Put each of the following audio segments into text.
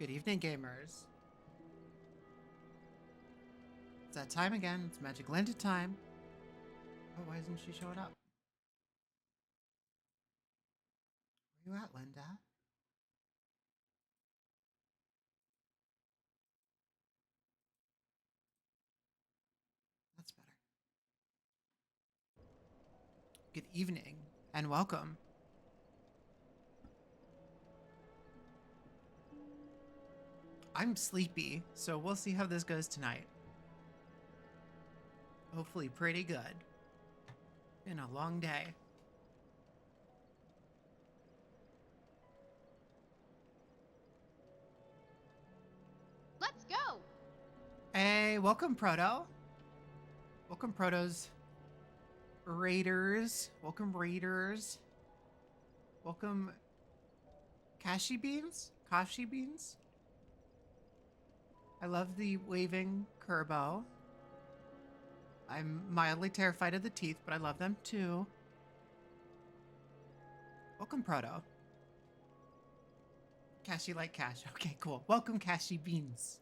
Good evening, gamers. It's that time again. It's Magic Linda time. Oh, why isn't she showing up? Where you at, Linda? That's better. Good evening and welcome. I'm sleepy, so we'll see how this goes tonight. Hopefully pretty good. Been a long day. Let's go! Hey, welcome, Proto. Welcome, Protos. Raiders. Welcome, Raiders. Welcome, Kashi Beans? Kashi Beans? I love the waving Kerbo. I'm mildly terrified of the teeth, but I love them too. Welcome, Proto. Kashi like cash. Okay, cool. Welcome, Kashi Beans.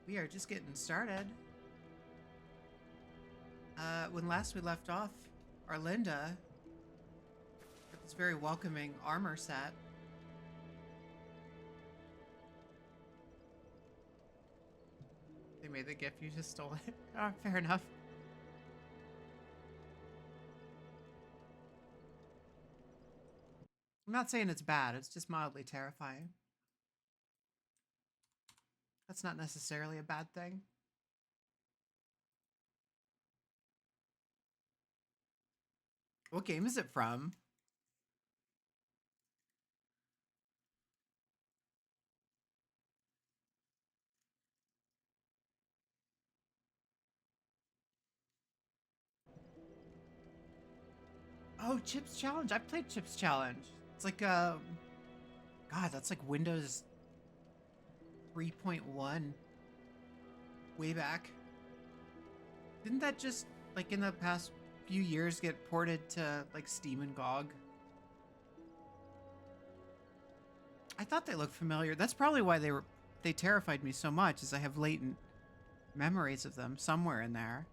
We are just getting started. When last we left off, Arlinda got this very welcoming armor set. They made the gift, you just stole it. Oh, fair enough. I'm not saying it's bad, it's just mildly terrifying. That's not necessarily a bad thing. What game is it from? Oh, Chips Challenge. I've played Chips Challenge. It's like, God, that's like Windows 3.1 way back. Didn't that just, like, in the past few years get ported to, like, Steam and GOG? I thought they looked familiar. That's probably why they terrified me so much, is I have latent memories of them somewhere in there.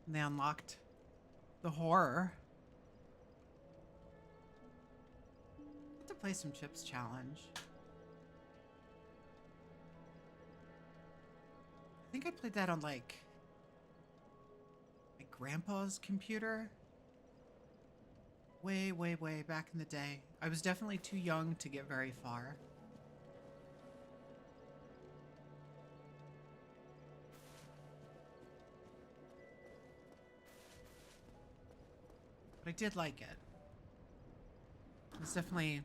And they unlocked the horror. I have to play some Chips Challenge. I think I played that on, like, my grandpa's computer. Way, way, way back in the day. I was definitely too young to get very far. But I did like it. It was definitely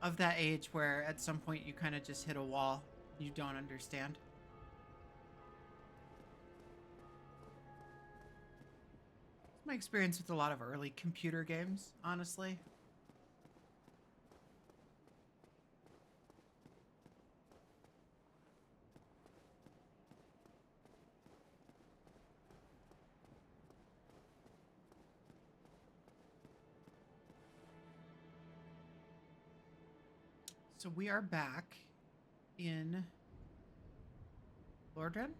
of that age where at some point you kind of just hit a wall you don't understand. It's my experience with a lot of early computer games, honestly. So we are back in Lordran.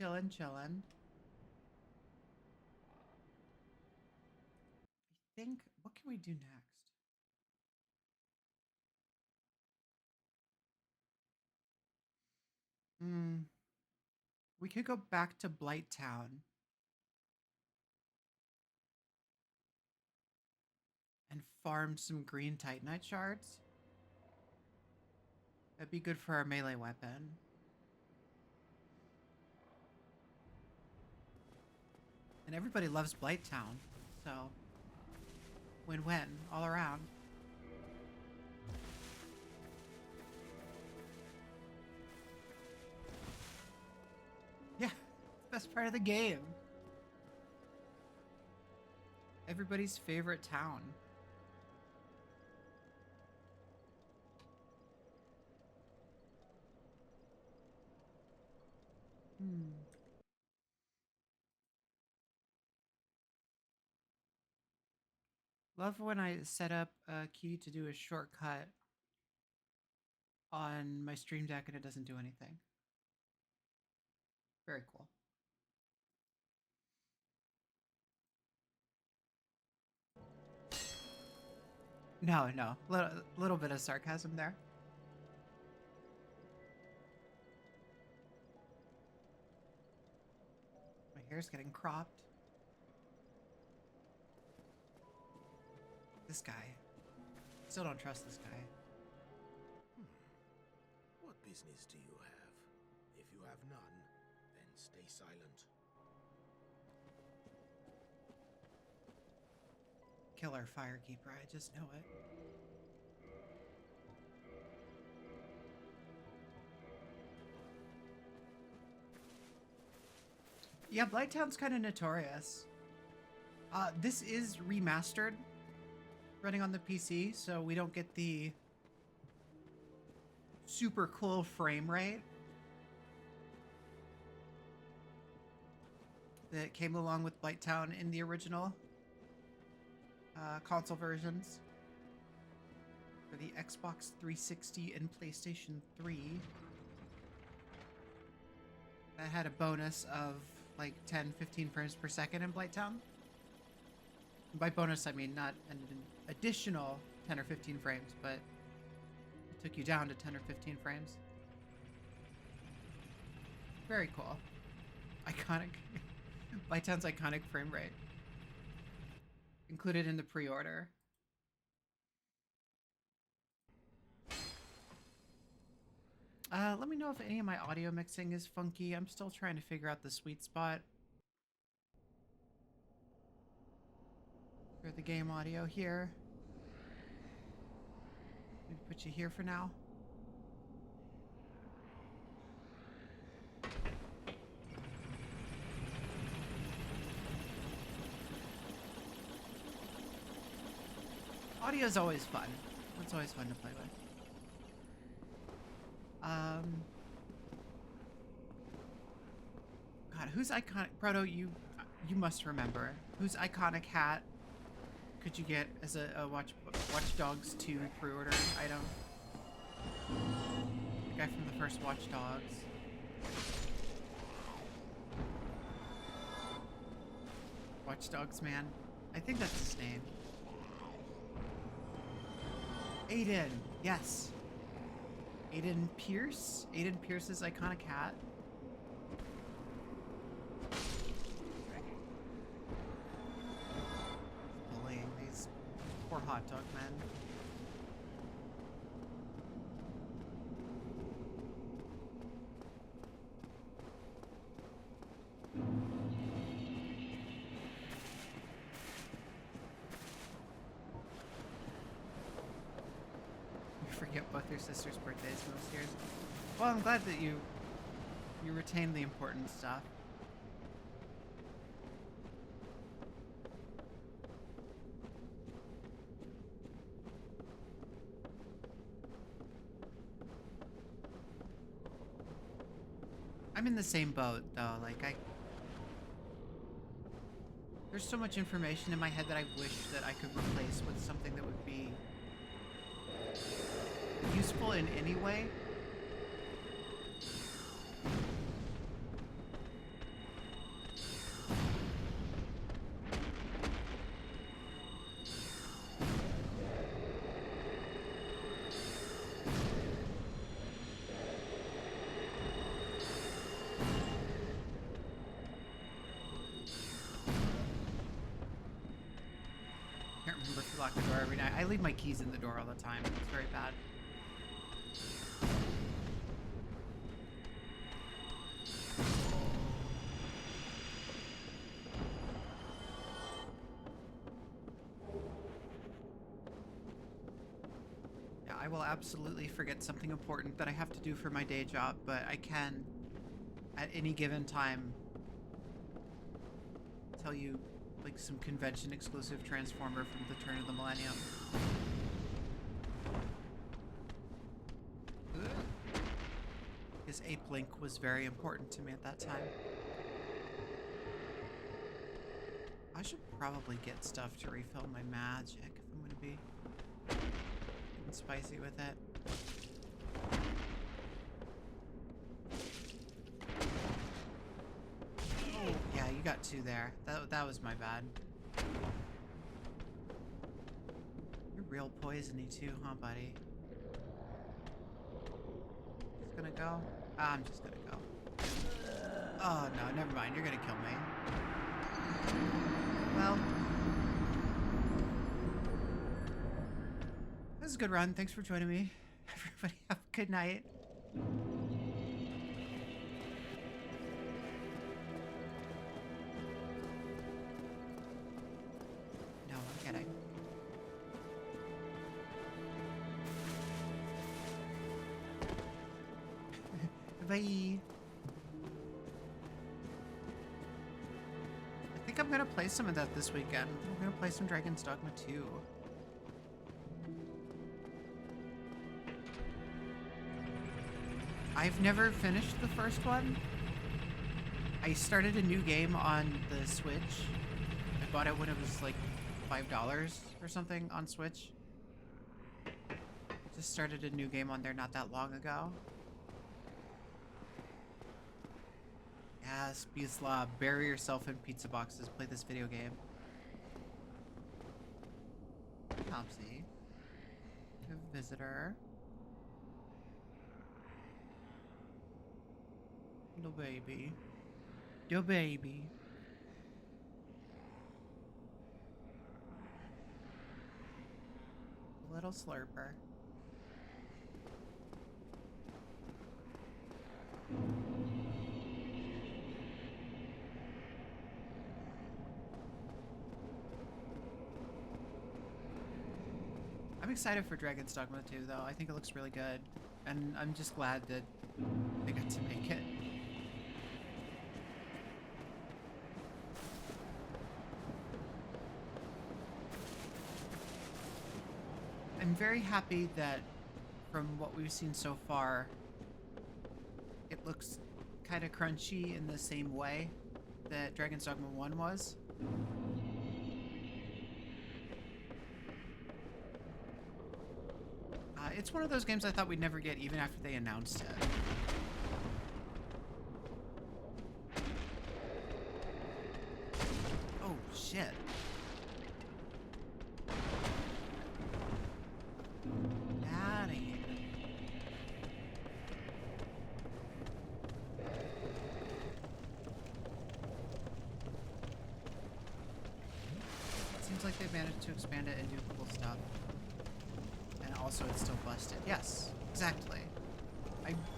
Chillin'. I think, what can we do next? We could go back to Blight Town and farm some green Titanite shards. That'd be good for our melee weapon. And everybody loves Blight Town, so win-win all around. Yeah, best part of the game. Everybody's favorite town. Love when I set up a key to do a shortcut on my Stream Deck and it doesn't do anything. Very cool. No, no. Little bit of sarcasm there. My hair's getting cropped. This guy. Still don't trust this guy. What business do you have? If you have none, then stay silent. Killer Firekeeper, I just know it. Yeah, Blighttown's kind of notorious. This is remastered, running on the PC, so we don't get the super cool frame rate that came along with Blighttown in the original console versions for the Xbox 360 and PlayStation 3. That had a bonus of like 10-15 frames per second in Blighttown. By bonus, I mean not an additional 10 or 15 frames, but it took you down to 10 or 15 frames. Very cool. Iconic. Blighttown's iconic frame rate. Included in the pre-order. Let me know if any of my audio mixing is funky. I'm still trying to figure out the sweet spot for the game audio here. Maybe put you here for now. Audio is always fun. It's always fun to play with. God, whose iconic Proto? You must remember whose iconic hat could you get as a Watch Dogs 2 pre-order item? The guy from the first Watch Dogs. Watch Dogs man. I think that's his name. Aiden, yes. Aiden Pierce? Aiden Pierce's iconic hat. Bullying these poor hot dog men. Forget both your sisters' birthdays most years. Well, I'm glad that you retain the important stuff. I'm in the same boat though. Like there's so much information in my head that I wish that I could replace with something that would be useful in any way. Can't remember if you lock the door every night. I leave my keys in the door all the time. It's very bad. I will absolutely forget something important that I have to do for my day job, but I can, at any given time, tell you, like, some convention-exclusive Transformer from the turn of the millennium. His Ape Link was very important to me at that time. I should probably get stuff to refill my magic if I'm gonna be getting spicy with it. Oh, yeah, you got 2 there. That was my bad. You're real poisony too, huh, buddy? Just gonna go? I'm just gonna go. Oh, no, never mind. You're gonna kill me. Well, this is a good run. Thanks for joining me. Everybody have a good night. No, I'm kidding. Bye. I think I'm gonna play some of that this weekend. I'm gonna play some Dragon's Dogma 2. I've never finished the first one. I started a new game on the Switch. I bought it when it was like $5 or something on Switch. I just started a new game on there not that long ago. Yes, Beaslaw, bury yourself in pizza boxes. Play this video game. Topsy. A visitor. Little baby. Your baby. Little slurper. I'm excited for Dragon's Dogma 2, though. I think it looks really good. And I'm just glad that they got to make it. I'm very happy that from what we've seen so far, it looks kind of crunchy in the same way that Dragon's Dogma 1 was. It's one of those games I thought we'd never get even after they announced it. Oh, shit. Outta here. It seems like they've managed to expand it and do cool stuff. And also it's still busted. Yes, exactly.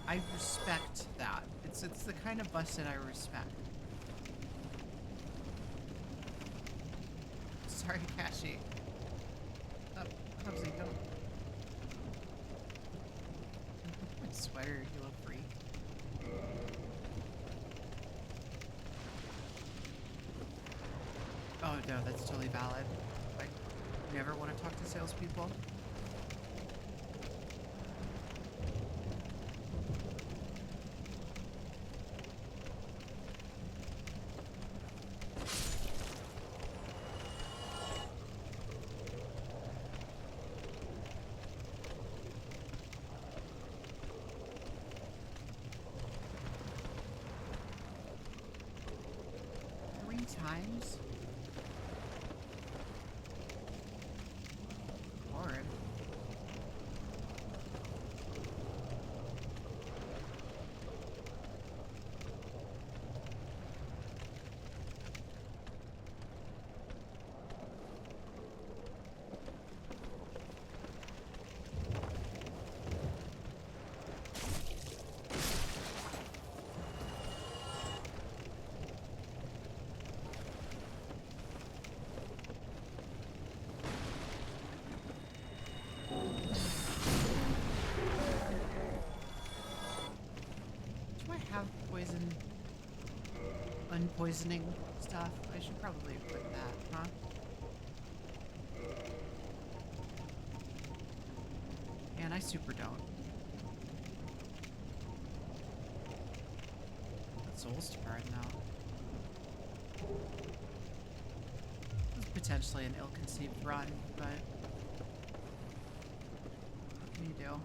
I respect that. It's the kind of busted I respect. Sorry, Kashi. Oh, Hubsy, don't. My sweater, you little freak. Oh no, that's totally valid. Like, you never want to talk to salespeople. Times? Horrid. Have poison unpoisoning stuff. I should probably equip that, huh? And I super don't. Got souls to burn though. potentially an ill-conceived run, but what can you do?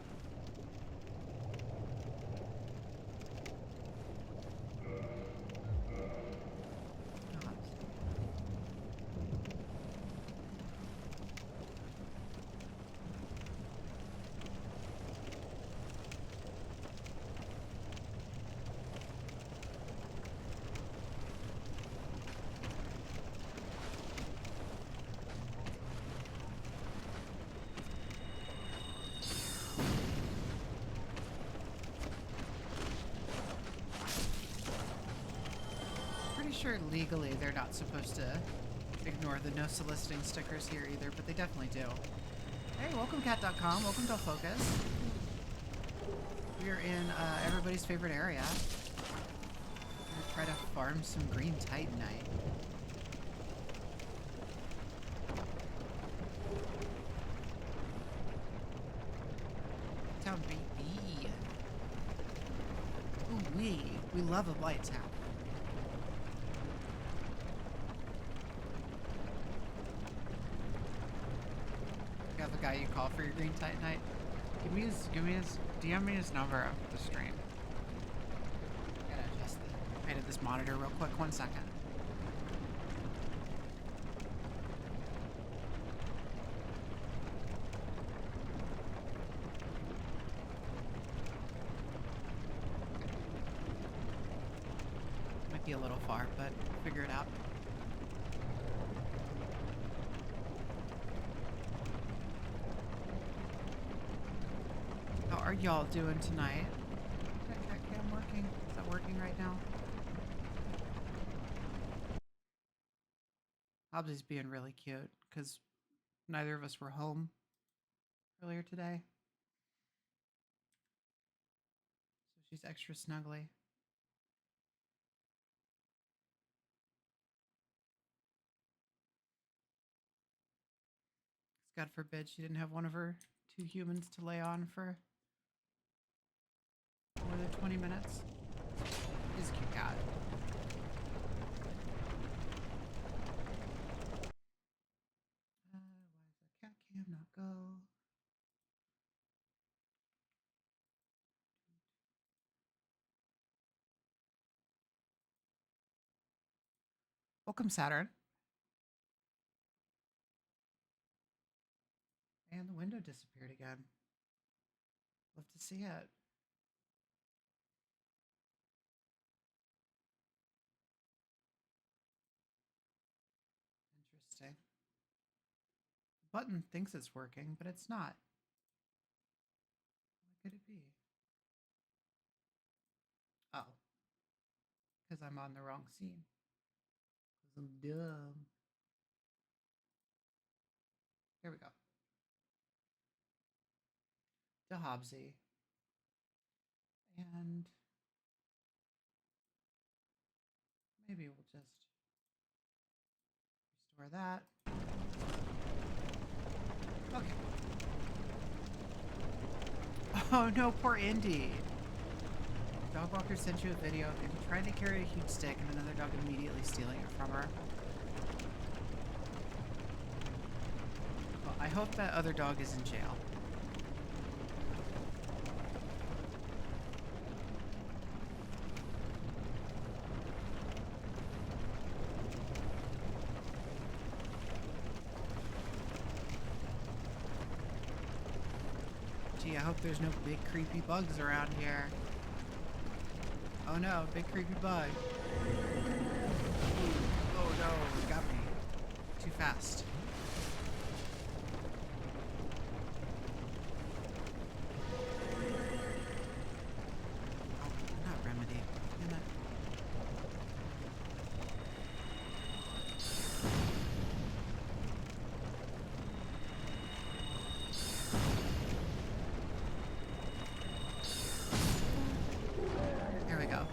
Sure legally they're not supposed to ignore the no soliciting stickers here either, but they definitely do. Hey, welcome cat.com, welcome Dull Focus. We're in everybody's favorite area. We're gonna try to farm some green titanite. Town baby. Ooh we love a blight town. The guy you call for your green titanite. Give me his DM me his number after the stream. I gotta adjust the height of this monitor real quick, 1 second. Might be a little far, but figure it out. How are y'all doing tonight? Is that cat cam working? Is that working right now? Hobbsy's being really cute because neither of us were home earlier today. So she's extra snuggly. God forbid she didn't have one of her 2 humans to lay on for more than 20 minutes. He's a cute cat. Why does the cat cam not go? Welcome, Saturn. And the window disappeared again. Love to see it. Interesting. The button thinks it's working, but it's not. What could it be? Oh. Because I'm on the wrong scene. Because I'm dumb. Here we go. To Hobbsy. And maybe we'll just restore that. Okay. Oh no, poor Indy. Dog walker sent you a video of Indy trying to carry a huge stick and another dog immediately stealing it from her. Well, I hope that other dog is in jail. Gee, I hope there's no big creepy bugs around here. Oh no, big creepy bug. Oh no, it got me. Too fast. Oh, not remedy. Damn it. There we go.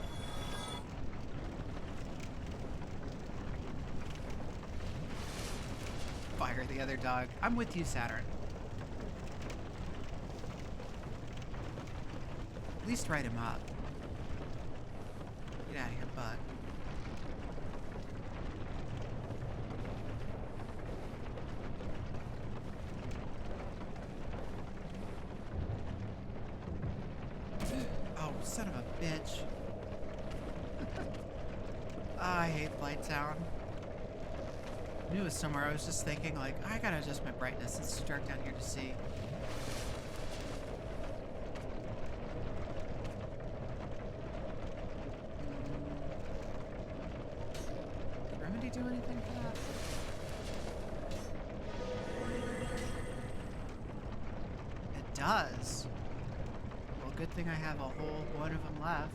Fire the other dog. I'm with you, Saturn. At least write him up. Get out of here, bug. Son of a bitch. I hate Blighttown. I knew it was somewhere. I was just thinking, like, I gotta adjust my brightness. It's too dark down here to see. Did Remedy do anything for that? It does. Well, good thing I have a whole one of them left.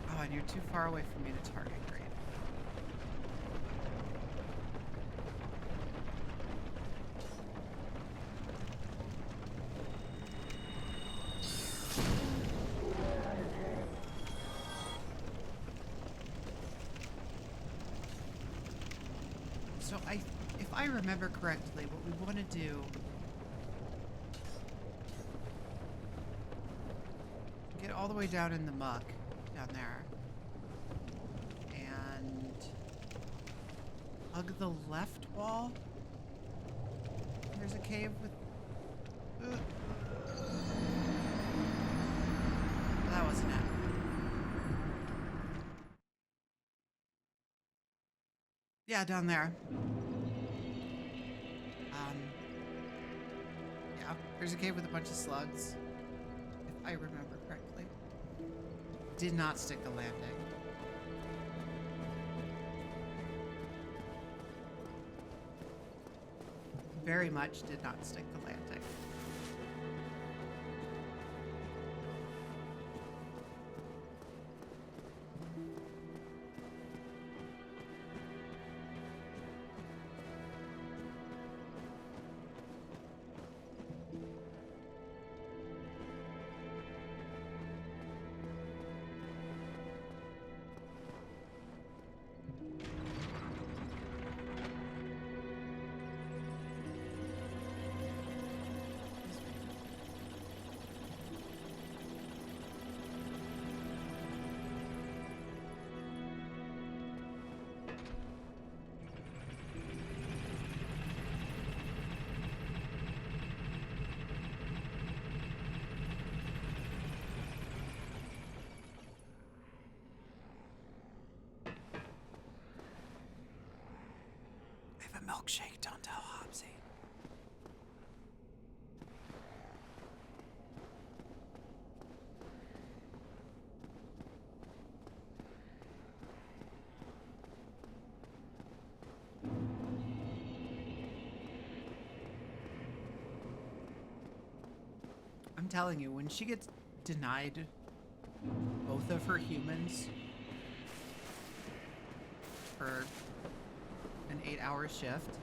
Oh, and you're too far away from me to target. Great. So if I remember correctly, what we want to do get all the way down in the muck down there and hug the left wall. There's a cave with that wasn't it. Yeah, down there. Yeah, there's a cave with a bunch of slugs, if I remember correctly. Did not stick the landing. Very much did not stick the landing. Milkshake, don't tell Hobbsy. I'm telling you, when she gets denied both of her humans for an 8-hour shift.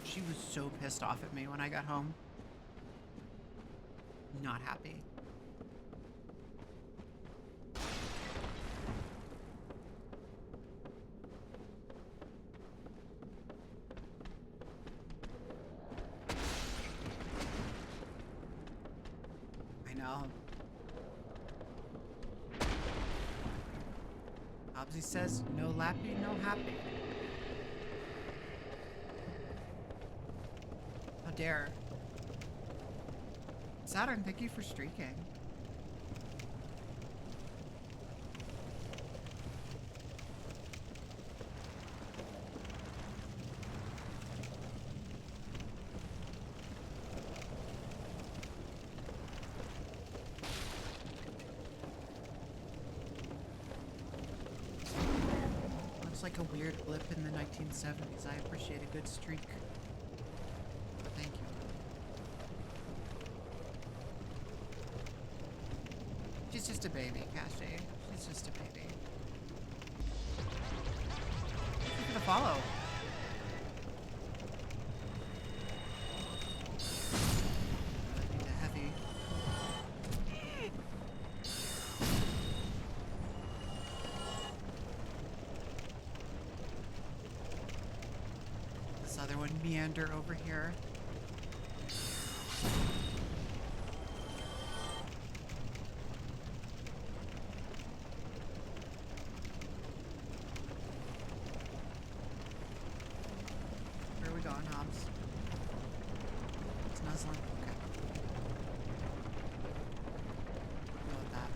She was so pissed off at me when I got home. Not happy. I know. Hobbsy says, no lappy, no happy. How dare. Saturn, thank you for streaking. Like a weird blip in the 1970s. I appreciate a good streak. Thank you. She's just a baby, Cache. She's just a baby. Thank you for the follow. I need a heavy. go and meander over here. Where are we going, Hobbs? It's nuzzling. Okay. Deal with that.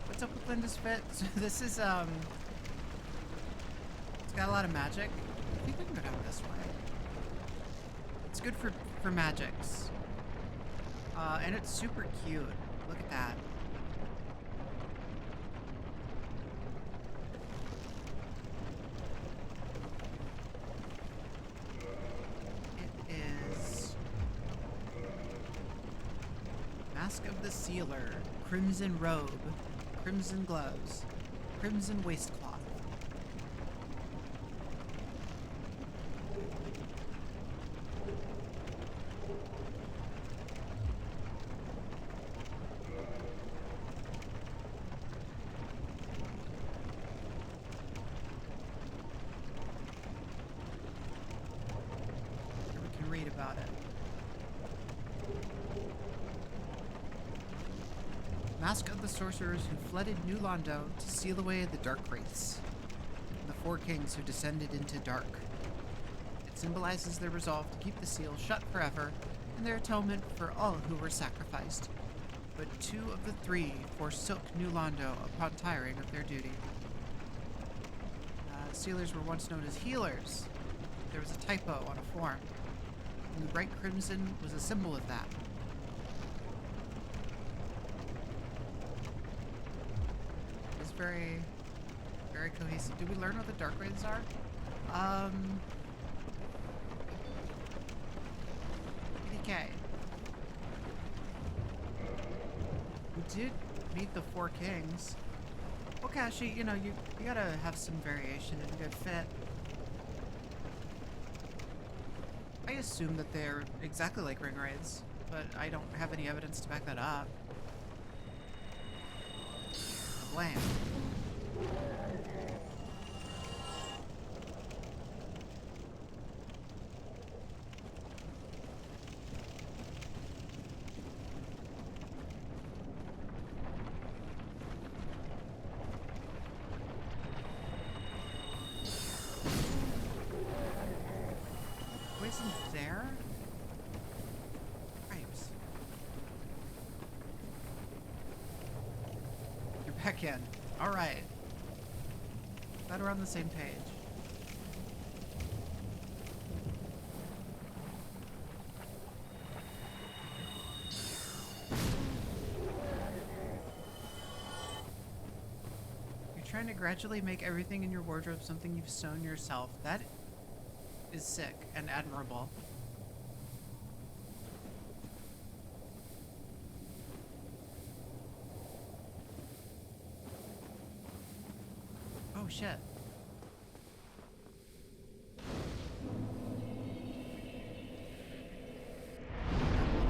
What's up with Linda's Fit? So this is, it's got a lot of magic. I think we can go down this way. It's good for magics. And it's super cute. Look at that. It is Mask of the Sealer, crimson robe, crimson gloves, crimson waistcloth. Here we can read about it. Mask of the sorcerers who flooded New Londo to seal away the dark wraiths, and the four kings who descended into dark. It symbolizes their resolve to keep the seal shut forever and their atonement for all who were sacrificed. But 2 of the 3 forsook New Londo upon tiring of their duty. Sealers were once known as healers. There was a typo on a form, and the bright crimson was a symbol of that. It's very, very cohesive. Did we learn what the dark wraiths are? Okay. We did meet the 4 kings. Okay, actually, you know, you gotta have some variation in a good fit. I assume that they're exactly like ring wraiths, but I don't have any evidence to back that up. Blam. Poison there? Grapes. You're back in. Alright. Glad we're on the same page. You're trying to gradually make everything in your wardrobe something you've sewn yourself. That is sick and admirable. Oh shit.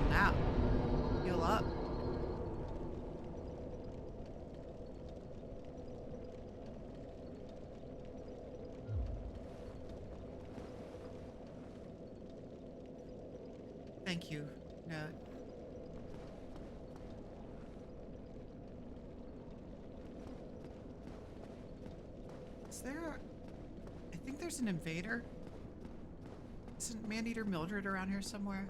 Now, heal up. Thank you. No. Is there... I think there's an invader. Isn't Maneater Mildred around here somewhere?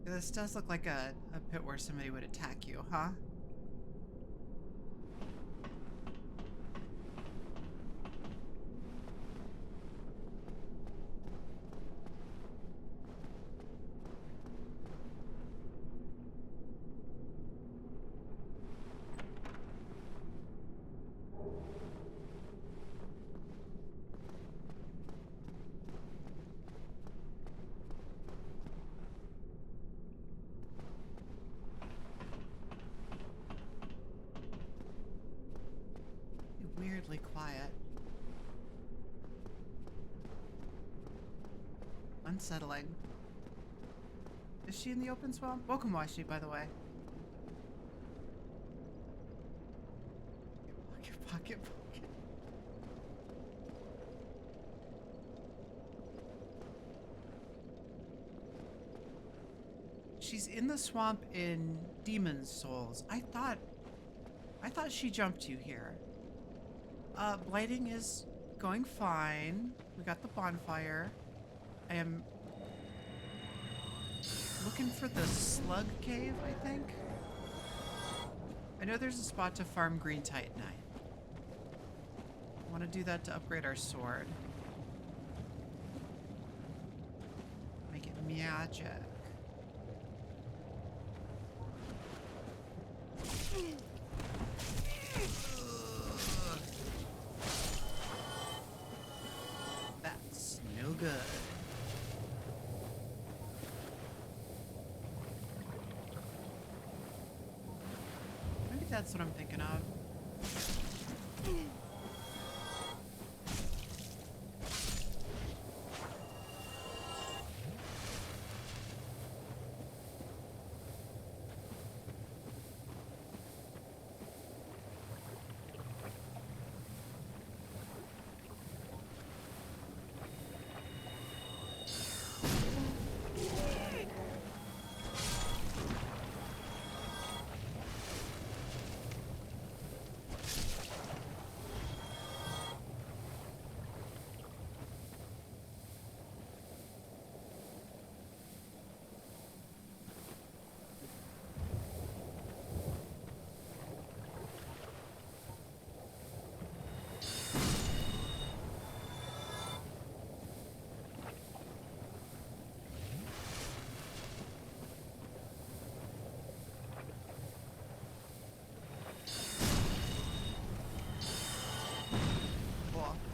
This does look like a pit where somebody would attack you, huh? really quiet. Unsettling. Is she in the open swamp? Welcome, Washi, by the way. Pocket. She's in the swamp in Demon's Souls. I thought she jumped you here. Blighting is going fine. We got the bonfire. I am looking for the slug cave, I think. I know there's a spot to farm green titanite. I want to do that to upgrade our sword. Make it magic. That's no good. Maybe that's what I'm thinking of.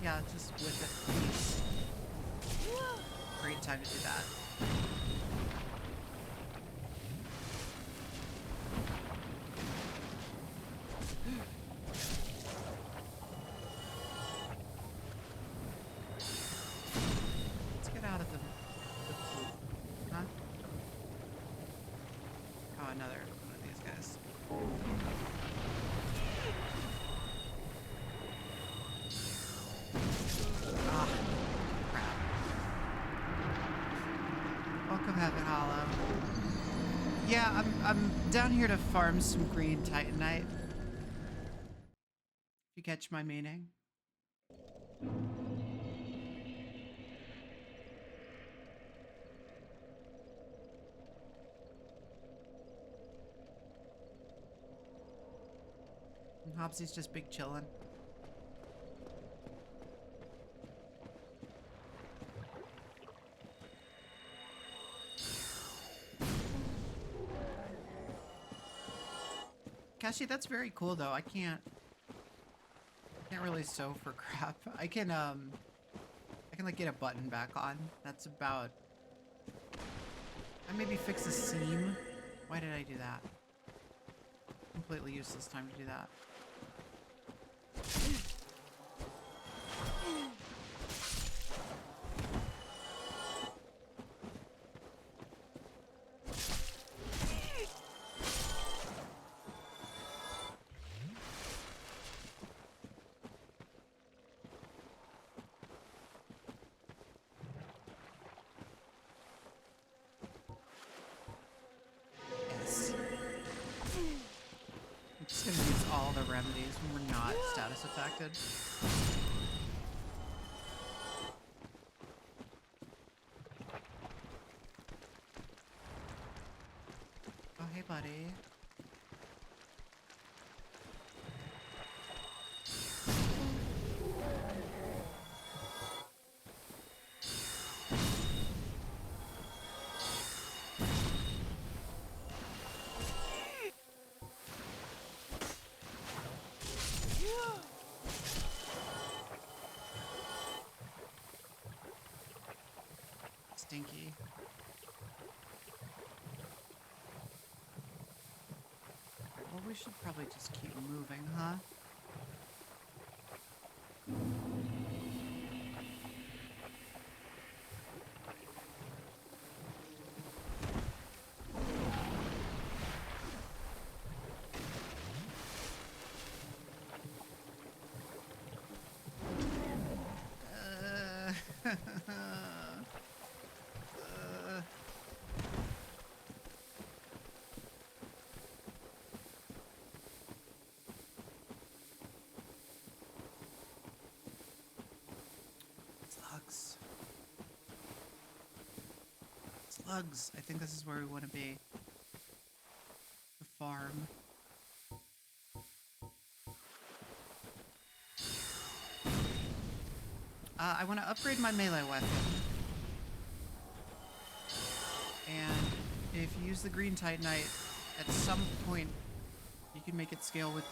Yeah, just with it, please. Great time to do that. Let's get out of the pool. Huh? Oh, another one of these guys. Ah, crap. Welcome, Heaven Hollow. Yeah, I'm down here to farm some green titanite. If you catch my meaning. And Hobbsy's just big chillin'. Kashi, that's very cool though. I can't really sew for crap. I can like get a button back on. That's about. I maybe fix a seam. Why did I do that? Completely useless time to do that. Just gonna use all the remedies when we're not status affected. Oh, hey, buddy. Stinky. Well, we should probably just keep moving, huh? slugs. I think this is where we want to be. The farm. I want to upgrade my melee weapon. And if you use the green titanite, at some point you can make it scale with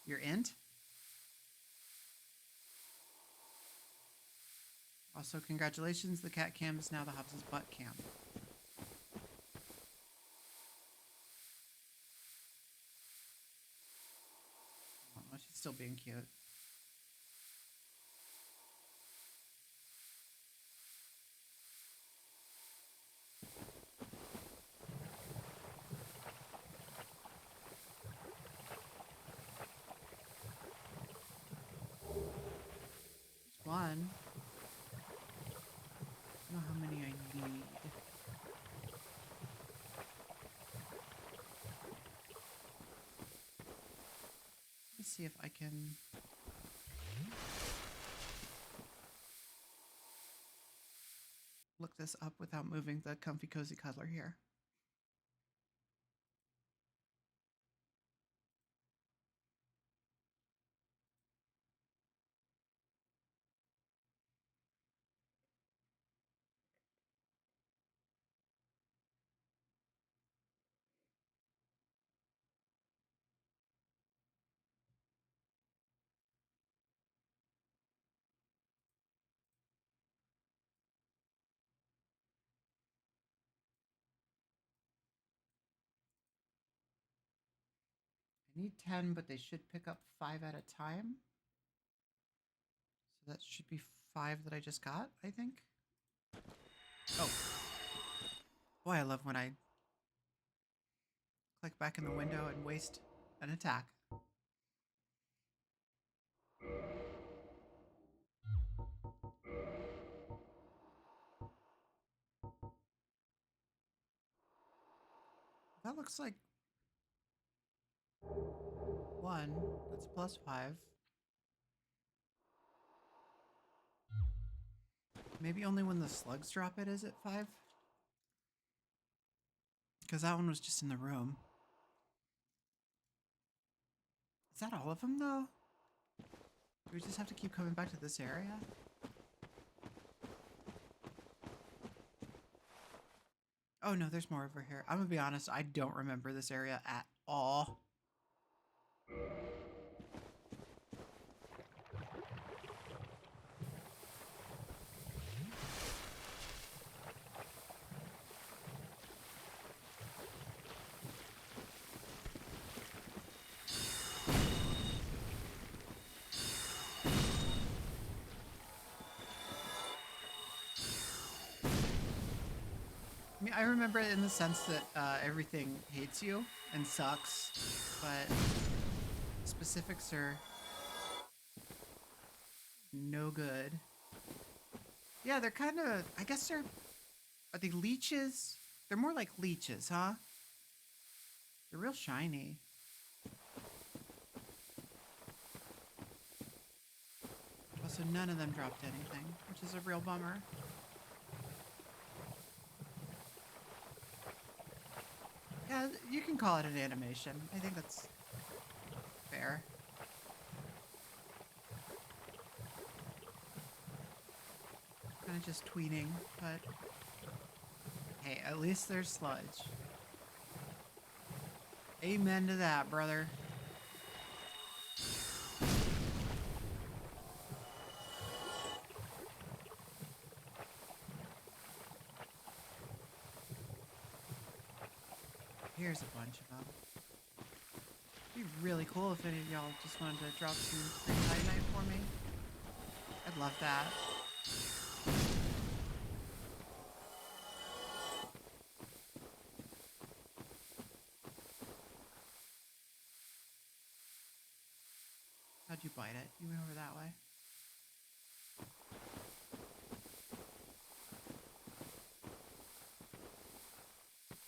your int. Also, congratulations, the cat cam is now the Hobbs' butt cam. Oh, she's still being cute. One. I don't know how many I need. Let's see if I can... look this up without moving the comfy cozy cuddler here. I need 10, but they should pick up 5 at a time. So that should be 5 that I just got, I think. Oh. Boy, I love when I click back in the window and waste an attack. That looks like 1. That's plus 5. Maybe only when the slugs drop it is it 5? Because that one was just in the room. Is that all of them, though? Do we just have to keep coming back to this area? Oh no, there's more over here. I'm gonna be honest, I don't remember this area at all. I mean, I remember it in the sense that everything hates you and sucks, but specifics are no good. Yeah, they're kind of, I guess are they leeches? They're more like leeches, huh? They're real shiny. Also, none of them dropped anything, which is a real bummer. Yeah, you can call it an animation. I think that's fair. Kind of just tweening, but hey, at least there's sludge. Amen to that, brother. Here's a bunch of them. It'd be really cool if any of y'all just wanted to drop some green titanite for me. I'd love that. How'd you bite it? You went over that way.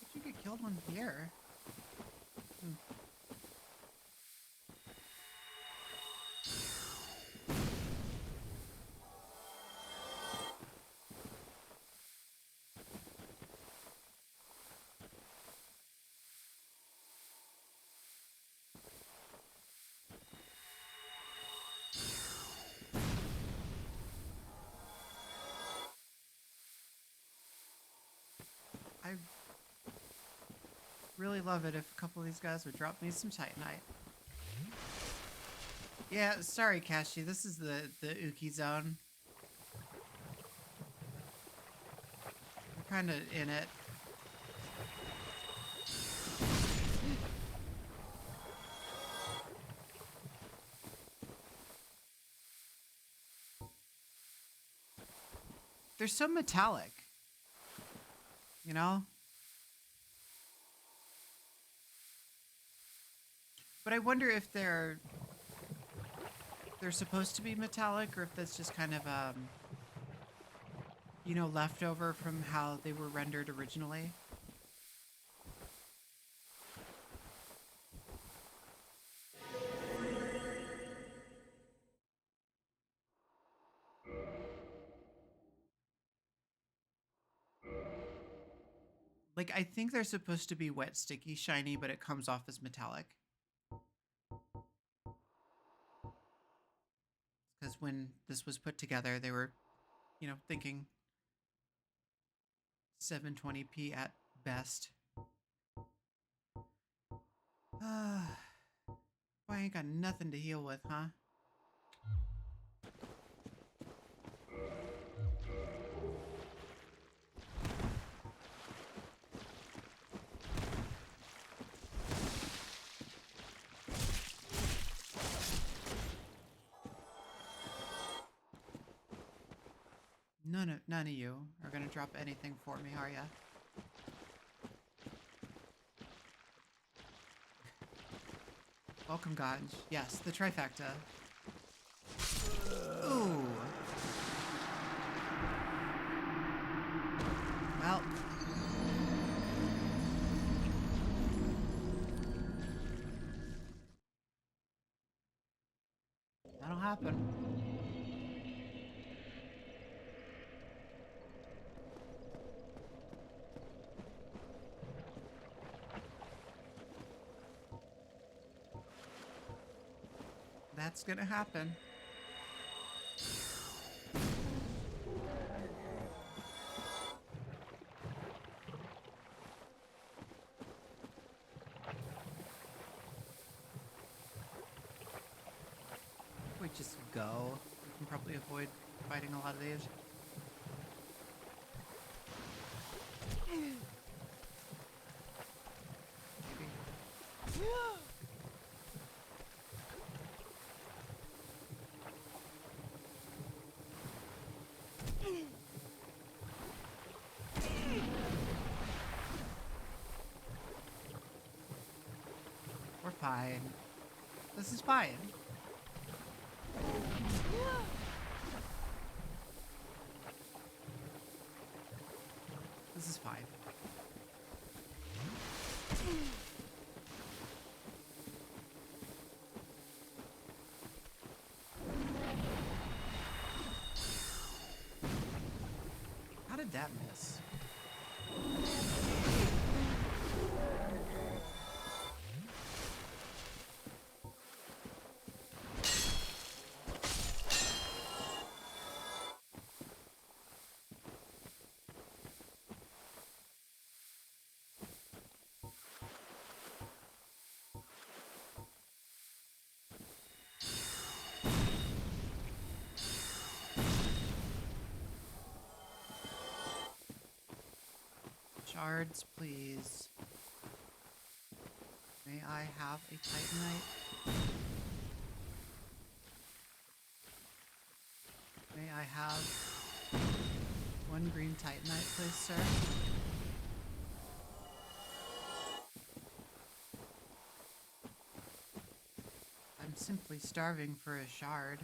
How'd you get killed one here? really love it if a couple of these guys would drop me some Titanite. Yeah, sorry, Kashi. This is the Uki zone. We're kind of in it. They're so metallic. You know? But I wonder if they're supposed to be metallic, or if that's just kind of you know, leftover from how they were rendered originally. Like, I think they're supposed to be wet, sticky, shiny, but it comes off as metallic. Because when this was put together, they were, you know, thinking 720p at best. Boy, I ain't got nothing to heal with, huh? None of you are gonna drop anything for me, are ya? Welcome, Ganj. Yes, the trifecta. Ooh. Well. That'll happen. That's gonna happen. We just go. We can probably avoid fighting a lot of these. Maybe. We're fine. This is fine. This is fine. How did that miss? Shards, please. May I have a Titanite? May I have one green Titanite, please, sir? I'm simply starving for a shard.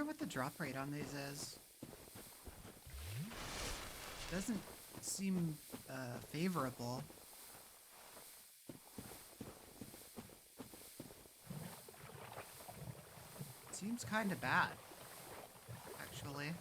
what the drop rate on these is. Doesn't seem favorable. Seems kind of bad, actually.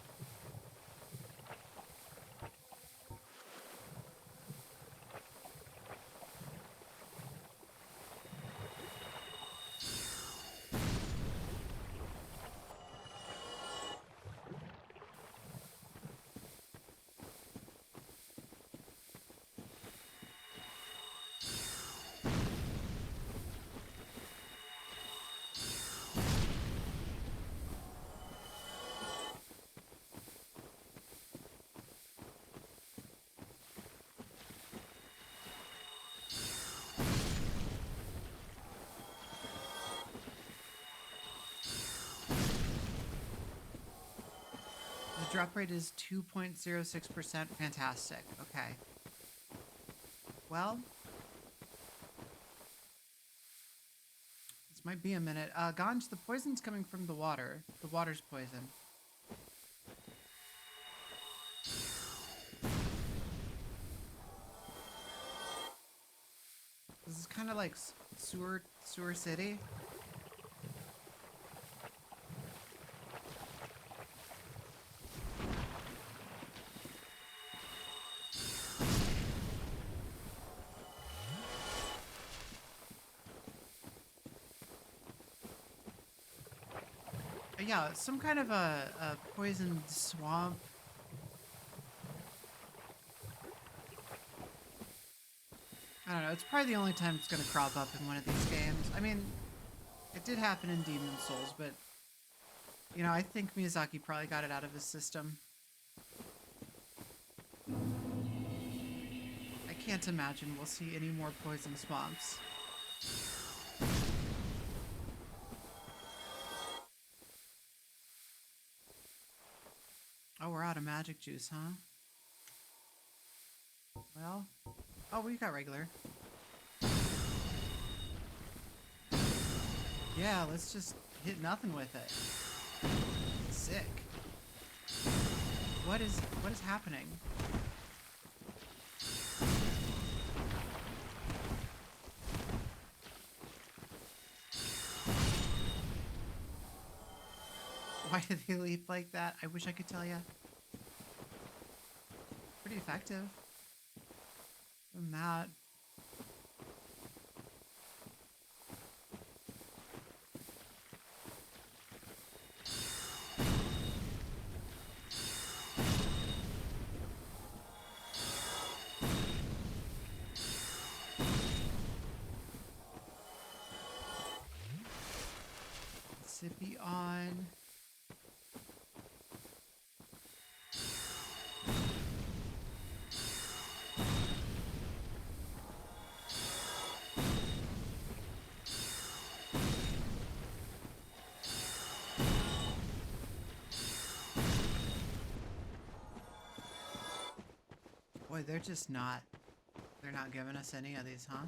The drop rate is 2.06%. Fantastic. Okay. Well, this might be a minute. Ganj, the poison's coming from the water. The water's poison. This is kind of like sewer city. Yeah, some kind of a poisoned swamp. I don't know, it's probably the only time it's going to crop up in one of these games. I mean, it did happen in Demon's Souls, but, you know, I think Miyazaki probably got it out of his system. I can't imagine we'll see any more poison swamps. Oh, we're out of magic juice, huh? Well, oh, we got regular. Yeah, let's just hit nothing with it. Sick. What is happening? Why did they leap like that? I wish I could tell you. Pretty effective. Than that. Sippy on. Boy, they're just not. They're not giving us any of these, huh?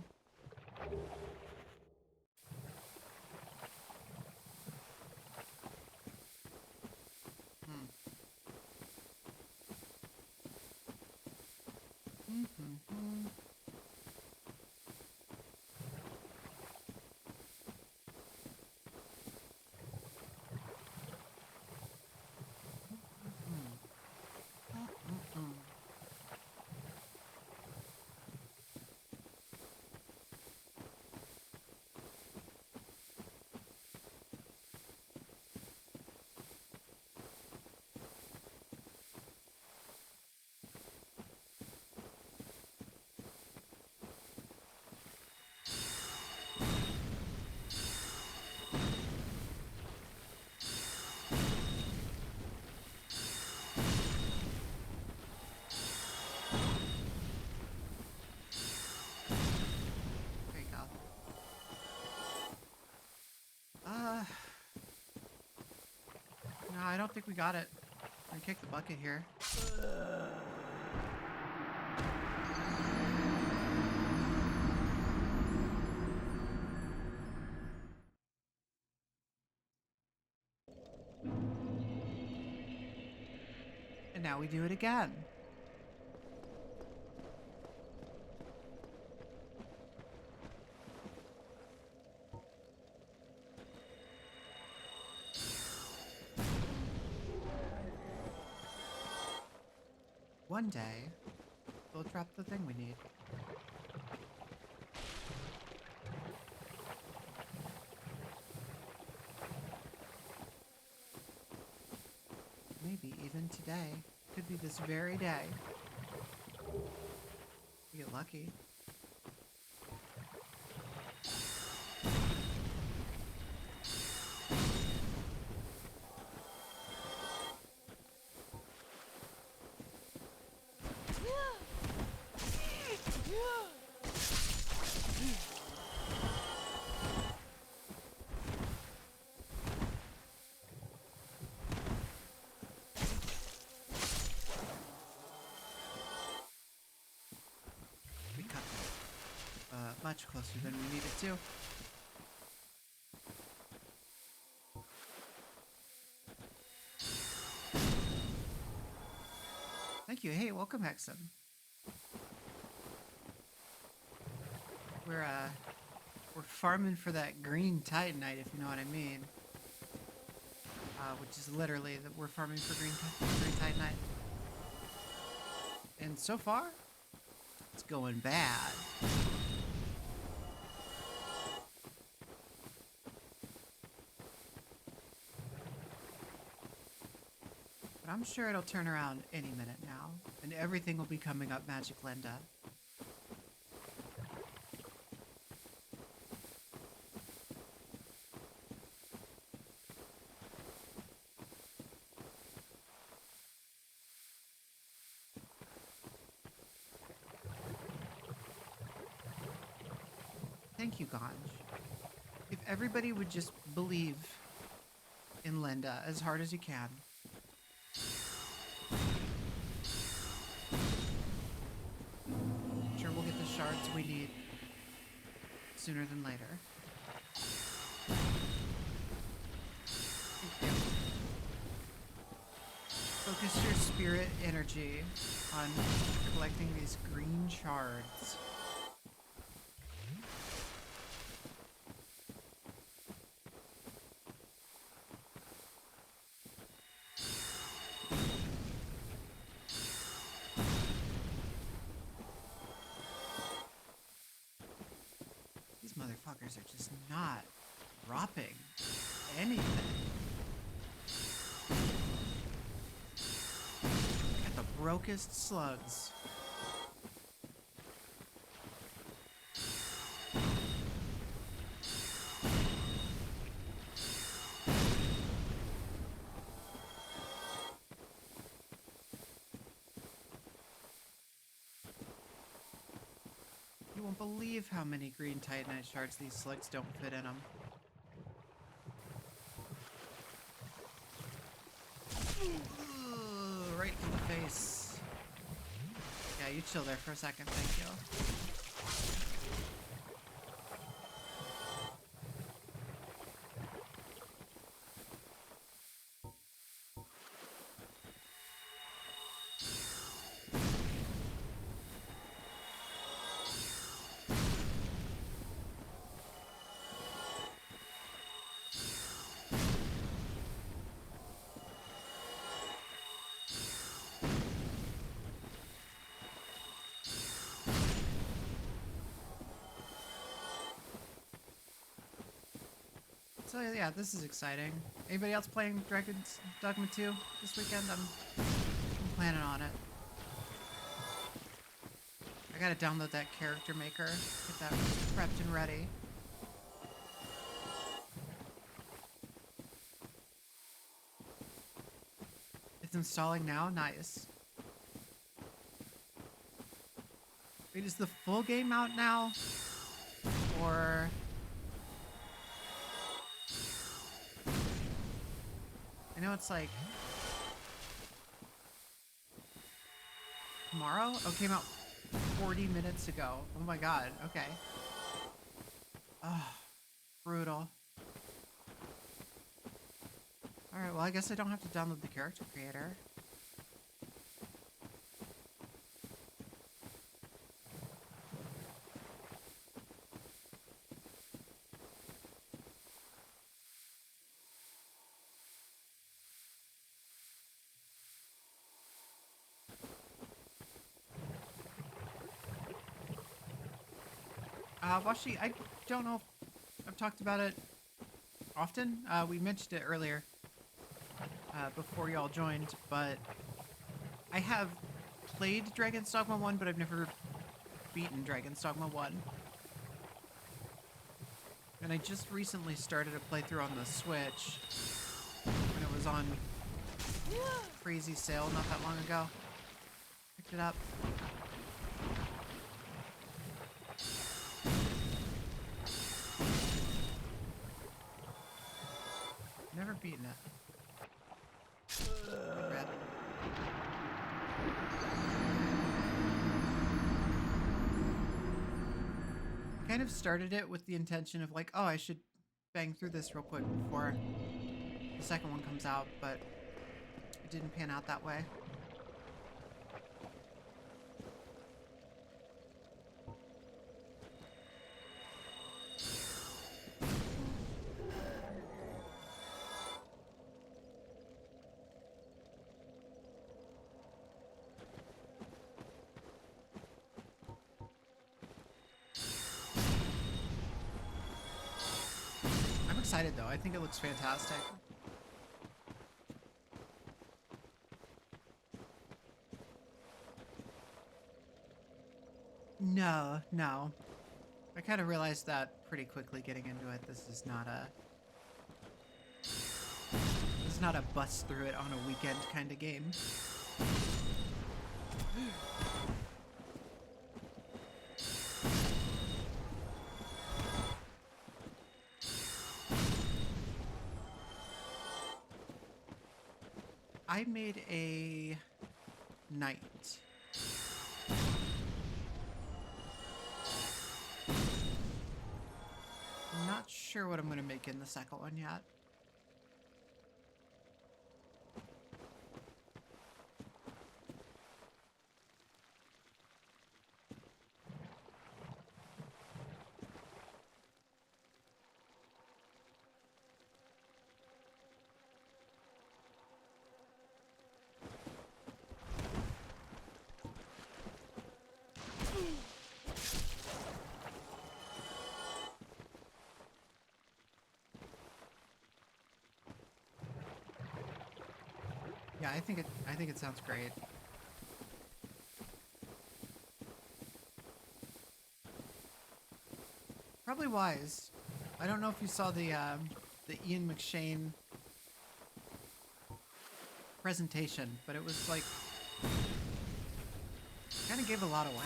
No, I don't think we got it. I kicked the bucket here. now we do it again. One day, we'll drop the thing we need. Maybe even today. Could be this very day. We get lucky. We cut that. Much closer than we needed to. Thank you. Hey, welcome, Hexen. We're farming for that green titanite, if you know what I mean. Which is literally that we're farming for green titanite. And so far, it's going bad. But I'm sure it'll turn around any minute now, and everything will be coming up Magic Linda. Thank you, Ganj. If everybody would just believe in Linda as hard as you can. I'm sure we'll get the shards we need sooner than later. Focus your spirit energy on collecting these green shards. These motherfuckers are just not dropping anything. Got the brokest slugs. You won't believe how many green titanite shards these slugs don't fit in them. Right to the face. Yeah, you chill there for a second, thank you. So yeah, this is exciting. Anybody else playing Dragon's Dogma 2 this weekend? I'm planning on it. I gotta download that character maker, get that prepped and ready. It's installing now? Nice. Wait, is the full game out now? Or... I know it's like... tomorrow? Oh, came out 40 minutes ago. Oh my god, okay. Oh, brutal. Alright, well I guess I don't have to download the character creator. Washi, I don't know if I've talked about it often. We mentioned it earlier before y'all joined, but I have played Dragon's Dogma 1, but I've never beaten Dragon's Dogma 1. And I just recently started a playthrough on the Switch when it was on crazy sale not that long ago. Picked it up. Never beaten it. Red. Kind of started it with the intention of like, oh, I should bang through this real quick before the second one comes out, but it didn't pan out that way. Excited though. I think it looks fantastic. No. I kind of realized that pretty quickly getting into it. This is not a bust through it on a weekend kind of game. I made a knight. I'm not sure what I'm going to make in the second one yet. Yeah, I think it sounds great. Probably wise. I don't know if you saw the Ian McShane presentation, but it was like kind of gave a lot away.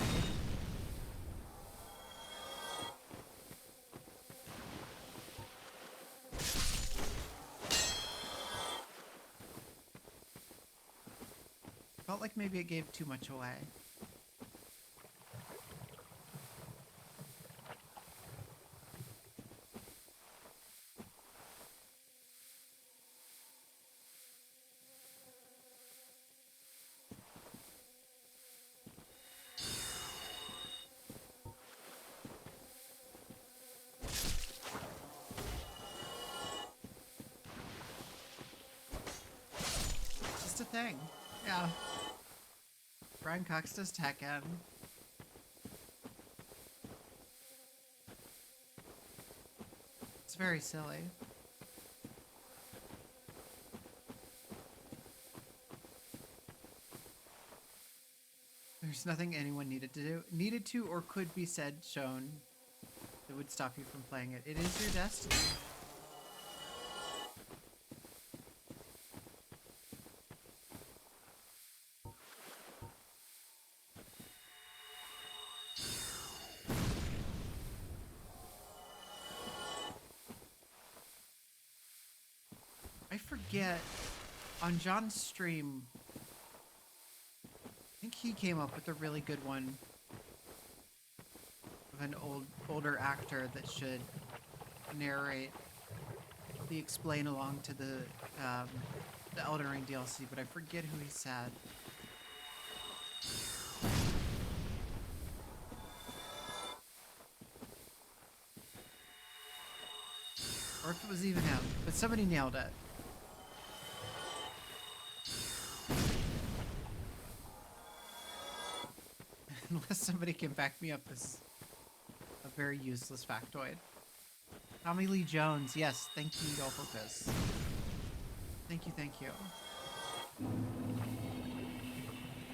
Felt like maybe it gave too much away. Just a thing. Yeah. Brian Cox does Tekken. It's very silly. There's nothing anyone needed to or could be shown that would stop you from playing it. It is your destiny. I forget, on John's stream, I think he came up with a really good one of an older actor that should narrate the explain along to the Elden Ring DLC, but I forget who he said. Or if it was even him, but somebody nailed it. Unless somebody can back me up as very useless factoid. Tommy Lee Jones, yes, thank you, Dolphocus. Thank you, thank you.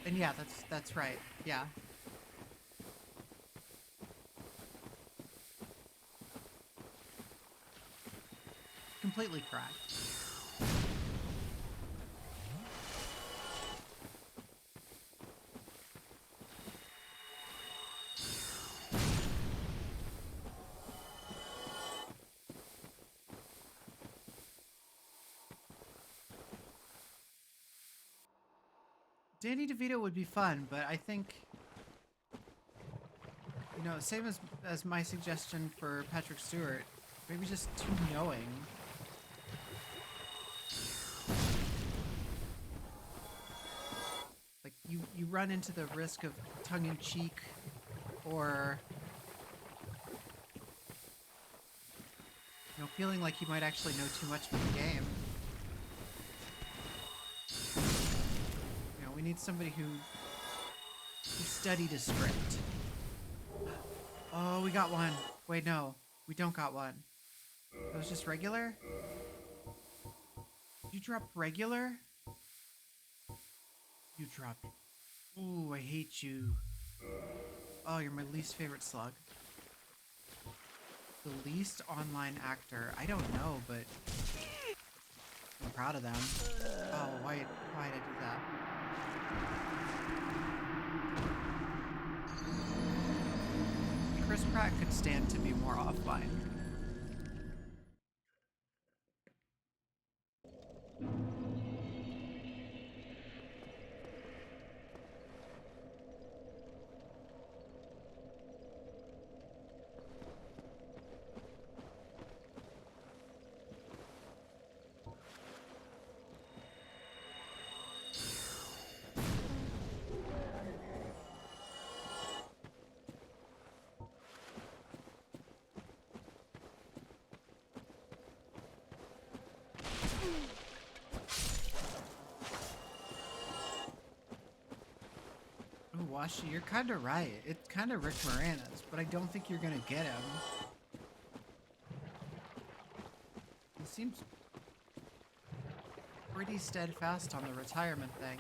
And yeah, that's right. Yeah. Completely correct. Danny DeVito would be fun, but I think, you know, same as my suggestion for Patrick Stewart, maybe just too knowing. Like you run into the risk of tongue-in-cheek or, you know, feeling like you might actually know too much about the game. We need somebody who studied a script. Oh, we got one. Wait, no. We don't got one. It was just regular? Did you drop regular? You dropped... Ooh, I hate you. Oh, you're my least favorite slug. The least online actor. I don't know, but... I'm proud of them. Oh, why did I do that? Chris Pratt could stand to be more offline. Washi, you're kind of right. It's kind of Rick Moranis, but I don't think you're gonna get him. He seems pretty steadfast on the retirement thing.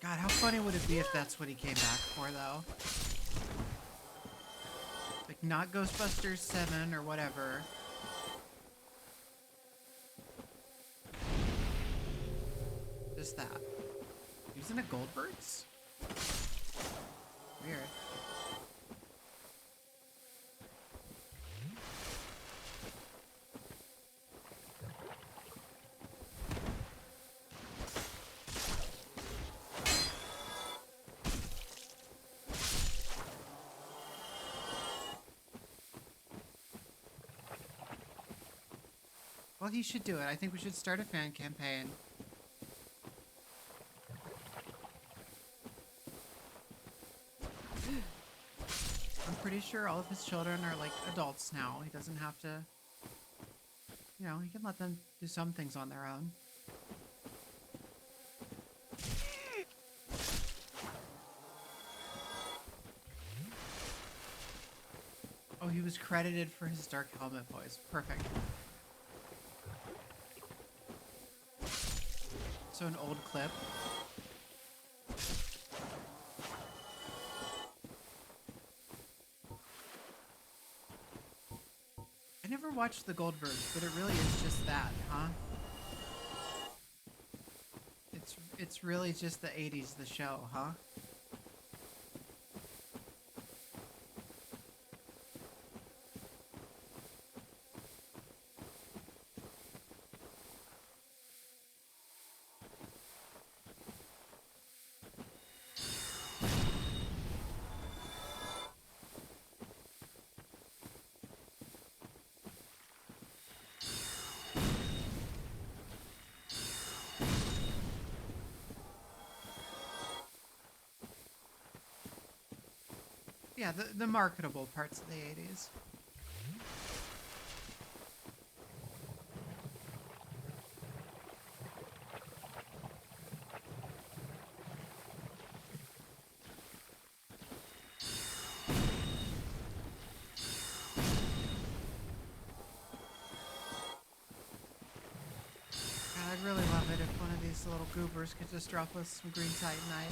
God, how funny would it be if that's what he came back for, though? Like, not Ghostbusters 7 or whatever. Just that. He was in a Goldbergs? Weird. Well, he should do it. I think we should start a fan campaign. I'm pretty sure all of his children are, like, adults now. He doesn't have to... You know, he can let them do some things on their own. Oh, he was credited for his Dark Helmet voice. Perfect. So an old clip. I never watched the Goldbergs, but it really is just that, huh? It's really just the 80s, the show, huh? Yeah, the marketable parts of the 80s. I'd really love it if one of these little goobers could just drop us some green titanite.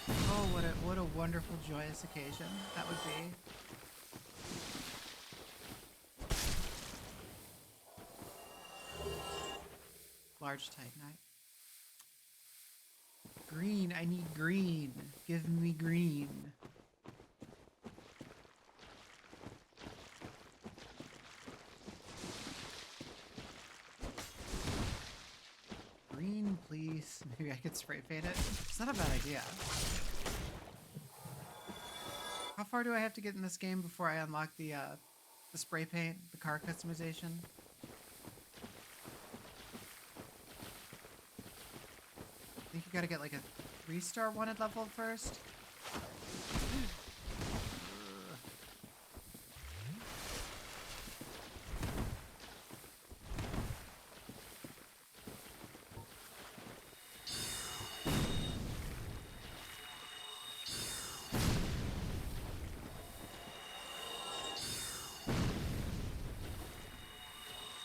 Oh, what a wonderful, joyous occasion that would be. Large titanite. Green, I need green. Give me green. Green, please. Maybe I could spray paint it. It's not a bad idea. How far do I have to get in this game before I unlock the spray paint, the car customization? I think you gotta get like a 3-star wanted level first.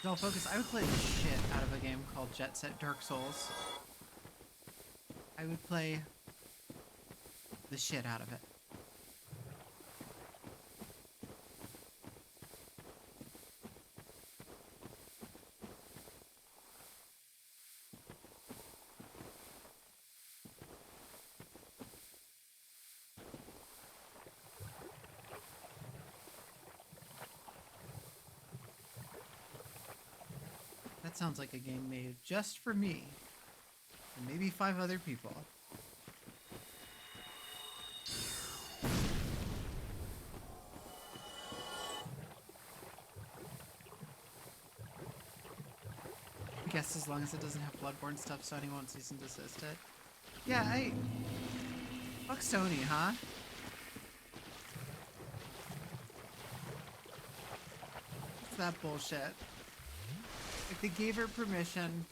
Don't focus. I would play the shit out of a game called Jet Set Dark Souls. I would play the shit out of it. That sounds like a game made just for me. And maybe 5 other people. I guess as long as it doesn't have Bloodborne stuff, Sony won't cease and desist it. Yeah, fuck Sony, huh? What's that bullshit? If they gave her permission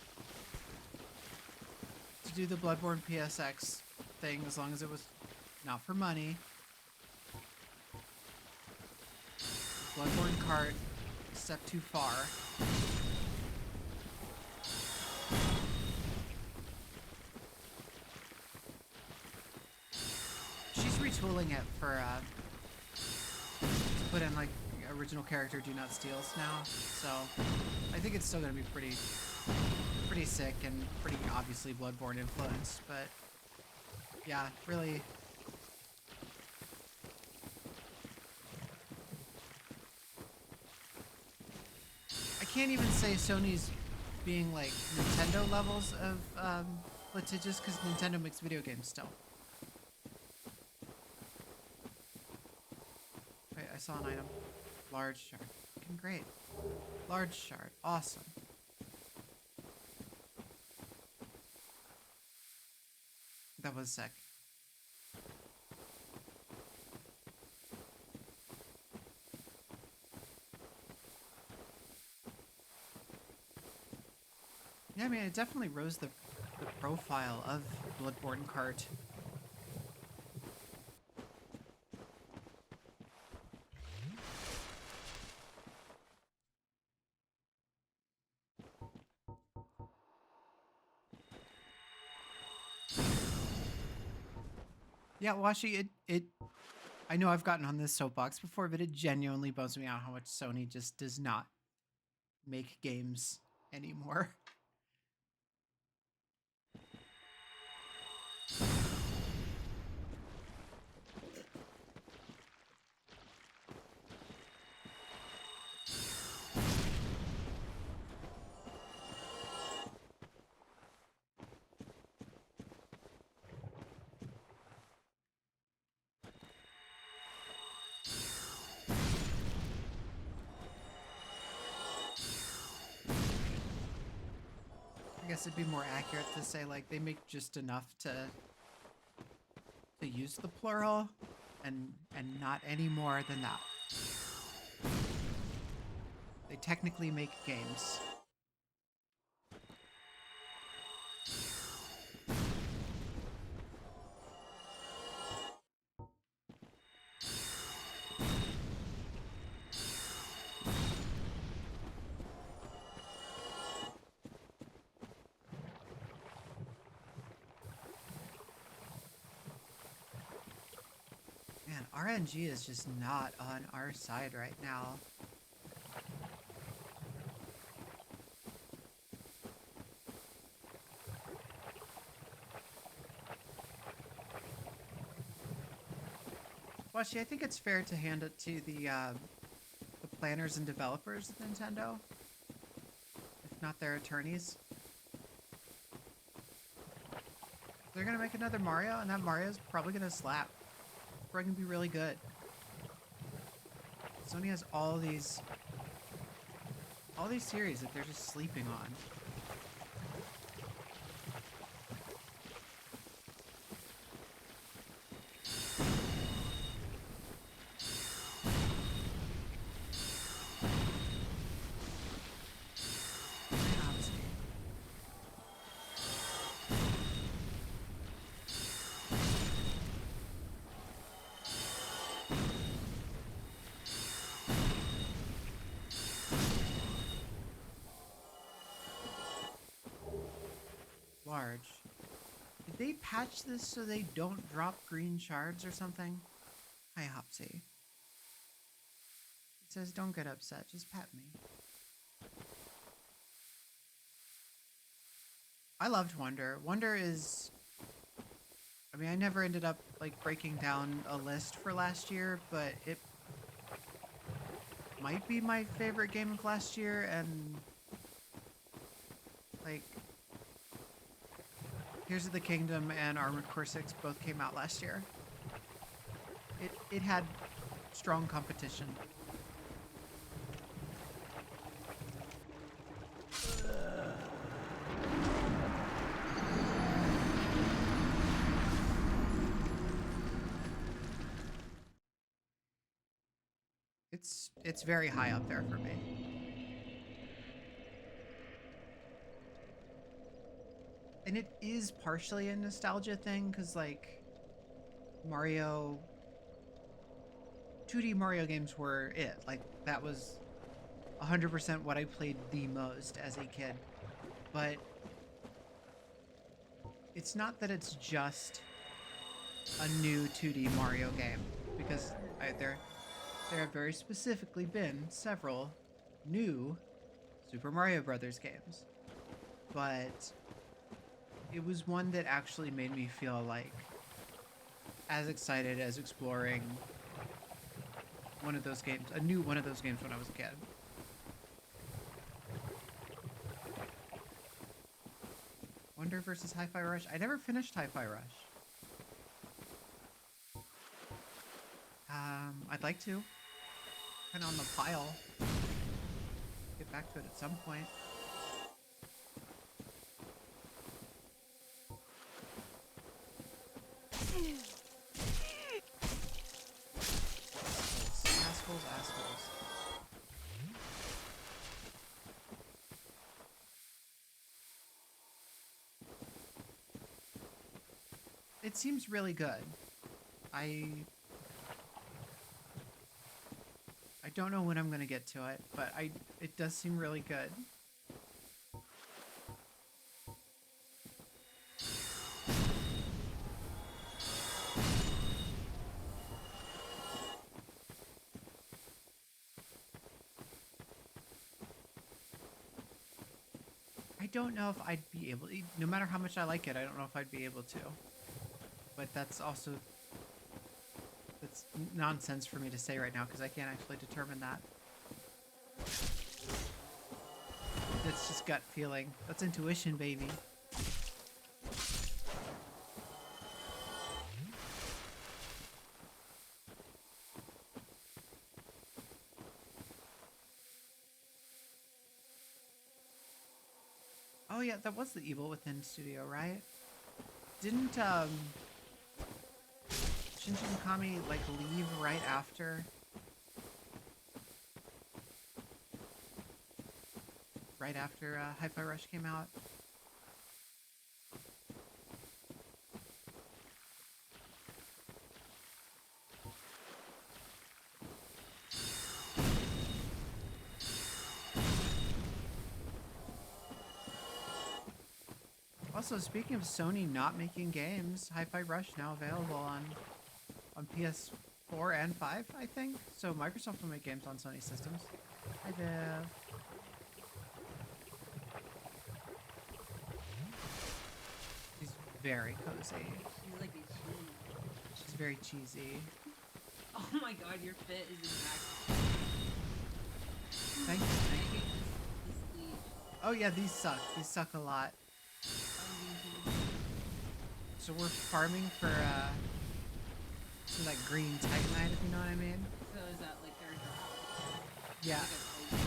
to do the Bloodborne PSX thing, as long as it was not for money. Bloodborne cart, a step too far. She's retooling it for, to put in, like, original character do not steals now, so I think it's still gonna be pretty sick and pretty obviously Bloodborne influenced, but yeah, really. I can't even say Sony's being like Nintendo levels of litigious, because Nintendo makes video games still. Wait, I saw an item. Large shard. Fucking great. Large shard. Awesome. That was sick. Yeah, I mean, it definitely rose the profile of Bloodborne cart. Yeah, Washi, I know I've gotten on this soapbox before, but it genuinely bums me out how much Sony just does not make games anymore. I guess it'd be more accurate to say like they make just enough to use the plural and not any more than that. They technically make games. RNG is just not on our side right now. Washi, I think it's fair to hand it to the planners and developers of Nintendo, if not their attorneys. They're gonna make another Mario, and that Mario's probably gonna slap. Probably gonna be really good. Sony has all these series that they're just sleeping on. Large. Did they patch this so they don't drop green shards or something? Hi, Hopsy. It says, don't get upset, just pet me. I loved Wonder. Wonder is... I mean, I never ended up, like, breaking down a list for last year, but it might be my favorite game of last year, and... like... Tears of the Kingdom and Armored Core 6 both came out last year. It had strong competition. It's very high up there for me. And it is partially a nostalgia thing, because, like, 2D Mario games were it. Like, that was 100% what I played the most as a kid. But it's not that it's just a new 2D Mario game, because there have very specifically been several new Super Mario Brothers games. But it was one that actually made me feel like as excited as exploring one of those games, a new one of those games when I was a kid. Wonder versus Hi-Fi Rush. I never finished Hi-Fi Rush. I'd like to. Kind of on the pile. Get back to it at some point. Assholes. It seems really good. I don't know when I'm gonna get to it, but it does seem really good. I don't know if I'd be able to, no matter how much I like it, I don't know if I'd be able to. But that's also, that's nonsense for me to say right now, because I can't actually determine that. It's just gut feeling. That's intuition, baby. Oh yeah, that was the Evil Within studio, right? Didn't Shinji Mikami like leave right after Hi-Fi Rush came out? Also, speaking of Sony not making games, Hi-Fi Rush now available on 4 and 5, I think. So Microsoft will make games on Sony systems. Hi, Viv. She's very cozy. She's like a cheese. She's very cheesy. Oh my god, your fit is immaculate. Thank you. I Thank you. hate this leaf. Oh yeah, these suck. These suck a lot. So we're farming for some like green titanite, if you know what I mean. So is that like their job? Yeah. Like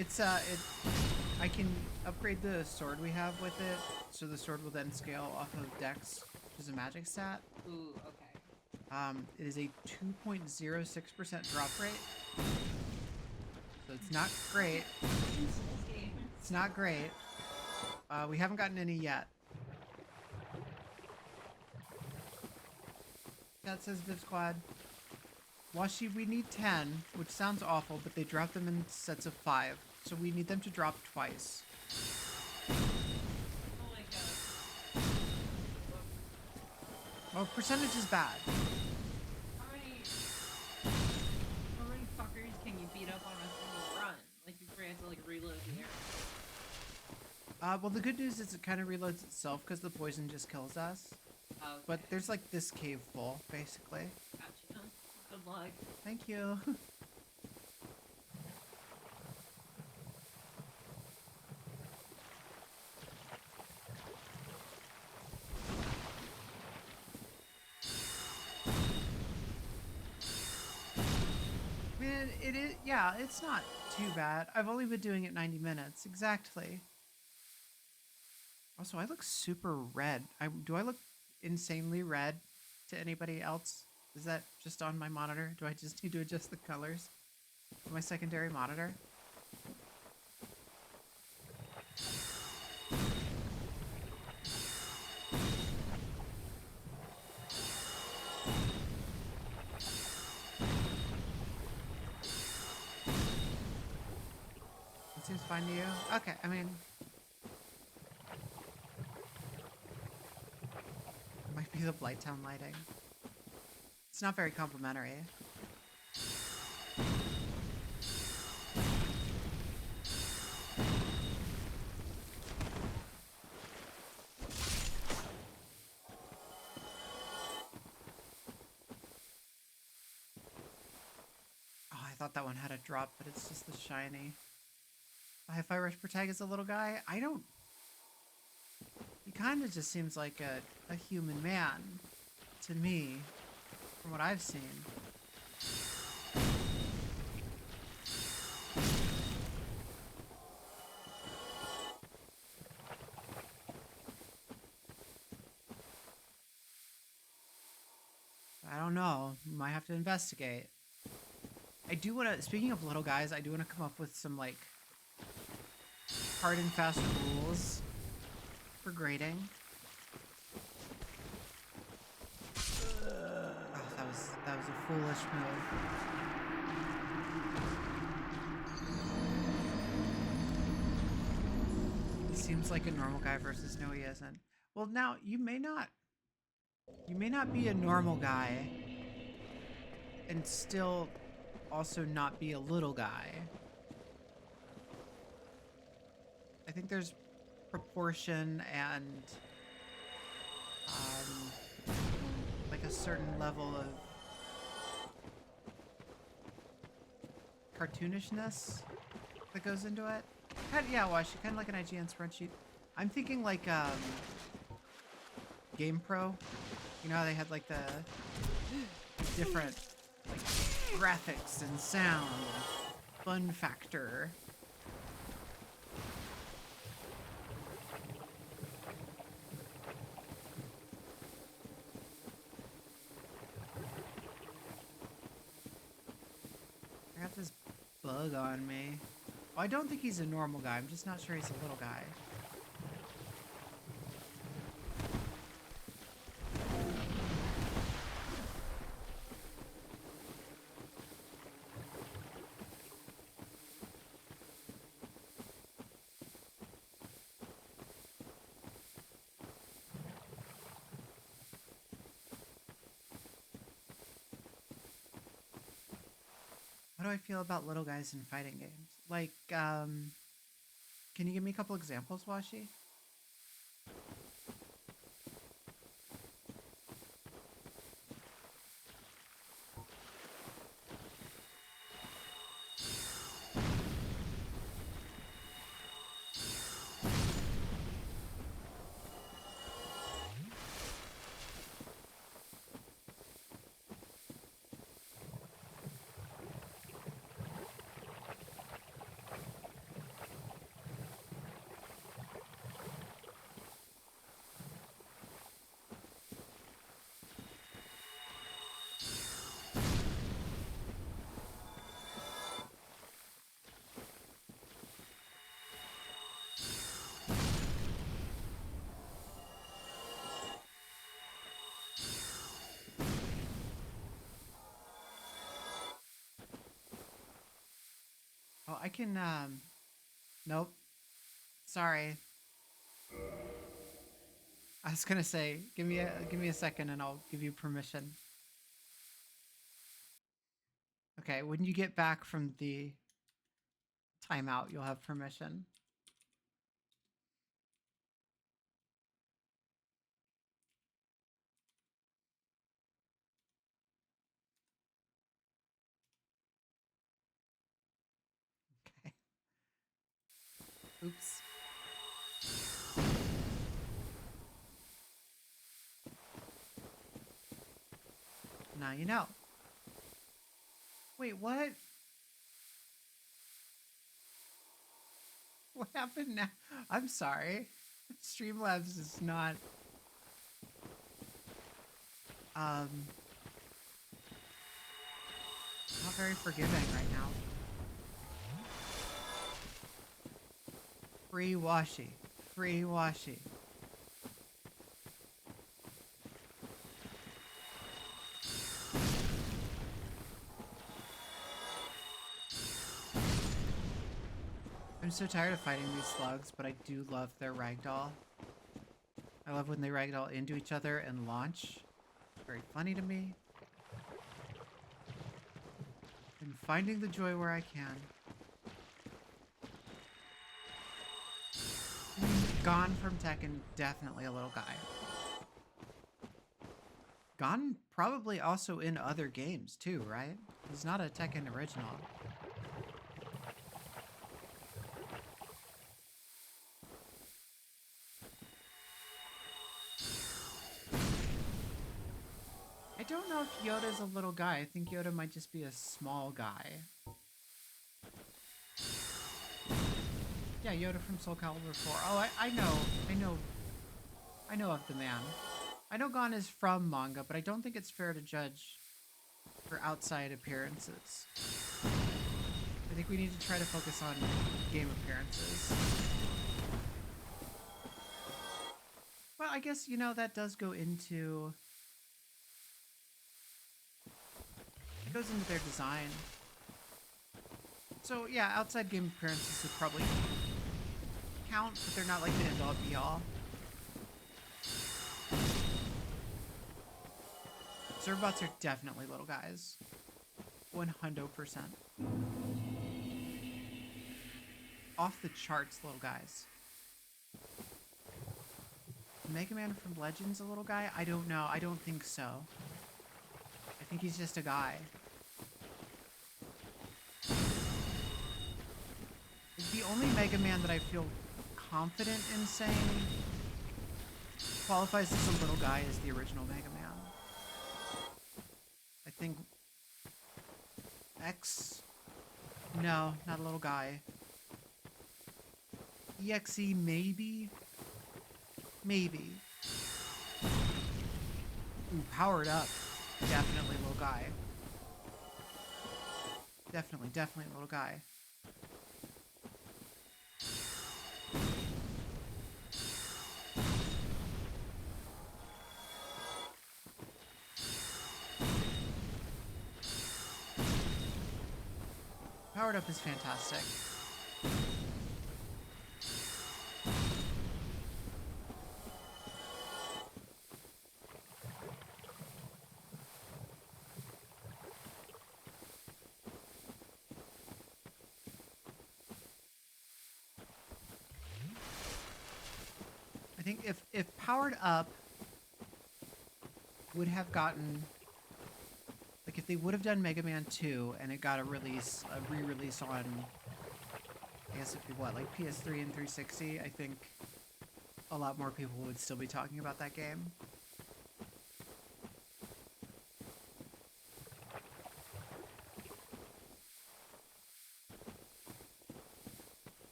It's I can upgrade the sword we have with it, so the sword will then scale off of Dex, which is a magic stat. ooh, okay. It is a 2.06% drop rate. So it's not great. It's not great. We haven't gotten any yet. That says Viv Squad. Washi, we need 10, which sounds awful, but they drop them in sets of 5. So we need them to drop twice. Oh my god. Well, percentage is bad. How many fuckers can you beat up on a single run? Like before you have to like reload the arrow. Well, the good news is it kind of reloads itself because the poison just kills us. Okay. But there's like this cave full, basically. Gotcha. Good luck. Thank you. Man, it is, yeah, it's not too bad. I've only been doing it 90 minutes, exactly. Also, I look super red. Do I look insanely red to anybody else? Is that just on my monitor? Do I just need to adjust the colors of my secondary monitor? It seems fine to you? Okay, I mean... It might be the Blighttown lighting. It's not very complimentary. Oh, I thought that one had a drop, but it's just the shiny. Hi-Fi Rush Protag is a little guy. I don't... He kind of just seems like a human man to me, from what I've seen. I don't know. Might have to investigate. I do want to, speaking of little guys, I do want to come up with some, like, hard and fast rules for grading. Oh, that was a foolish move. He seems like a normal guy versus no, he isn't. Well, now you may not be a normal guy and still also not be a little guy. I think there's proportion and like a certain level of cartoonishness that goes into it. Yeah, well, actually, kind of like an IGN spreadsheet. I'm thinking like Game Pro. You know how they had like the different like graphics and sound, fun factor. I got this bug on me. Well, I don't think he's a normal guy. I'm just not sure he's a little guy. How do I feel about little guys in fighting games? Like, can you give me a couple examples, Washi? Oh, I can, nope. Sorry. I was gonna say, give me a second and I'll give you permission. Okay, when you get back from the timeout, you'll have permission. Okay. Oops. Now you know. Wait, what? What happened now? I'm sorry. Streamlabs is not not very forgiving right now. Free washi. Free washi. I'm so tired of fighting these slugs, but I do love their ragdoll. I love when they ragdoll into each other and launch. It's very funny to me. I'm finding the joy where I can. Gone from Tekken, definitely a little guy. Gone probably also in other games too, right? He's not a Tekken original. I don't know if Yoda's a little guy. I think Yoda might just be a small guy. Yeah, Yoda from Soul Calibur 4. Oh, I know of the man. I know Gon is from manga, but I don't think it's fair to judge for outside appearances. I think we need to try to focus on game appearances. Well, I guess, you know, that does go into... It goes into their design. So, yeah, outside game appearances would probably count, but they're not like the end-all be-all. Zerbots are definitely little guys. 100%. Off the charts little guys. Mega Man from Legends a little guy? I don't know. I don't think so. I think he's just a guy. The only Mega Man that I feel confident in saying qualifies as a little guy is the original Mega Man. I think X... No, not a little guy. EXE, maybe? Maybe. Ooh, powered up. Definitely little guy. Definitely little guy. Powered up is fantastic. think if Powered Up would have gotten, like, if they would have done Mega Man 2 and it got a re-release on, I guess it'd be what, like PS3 and 360, I think a lot more people would still be talking about that game.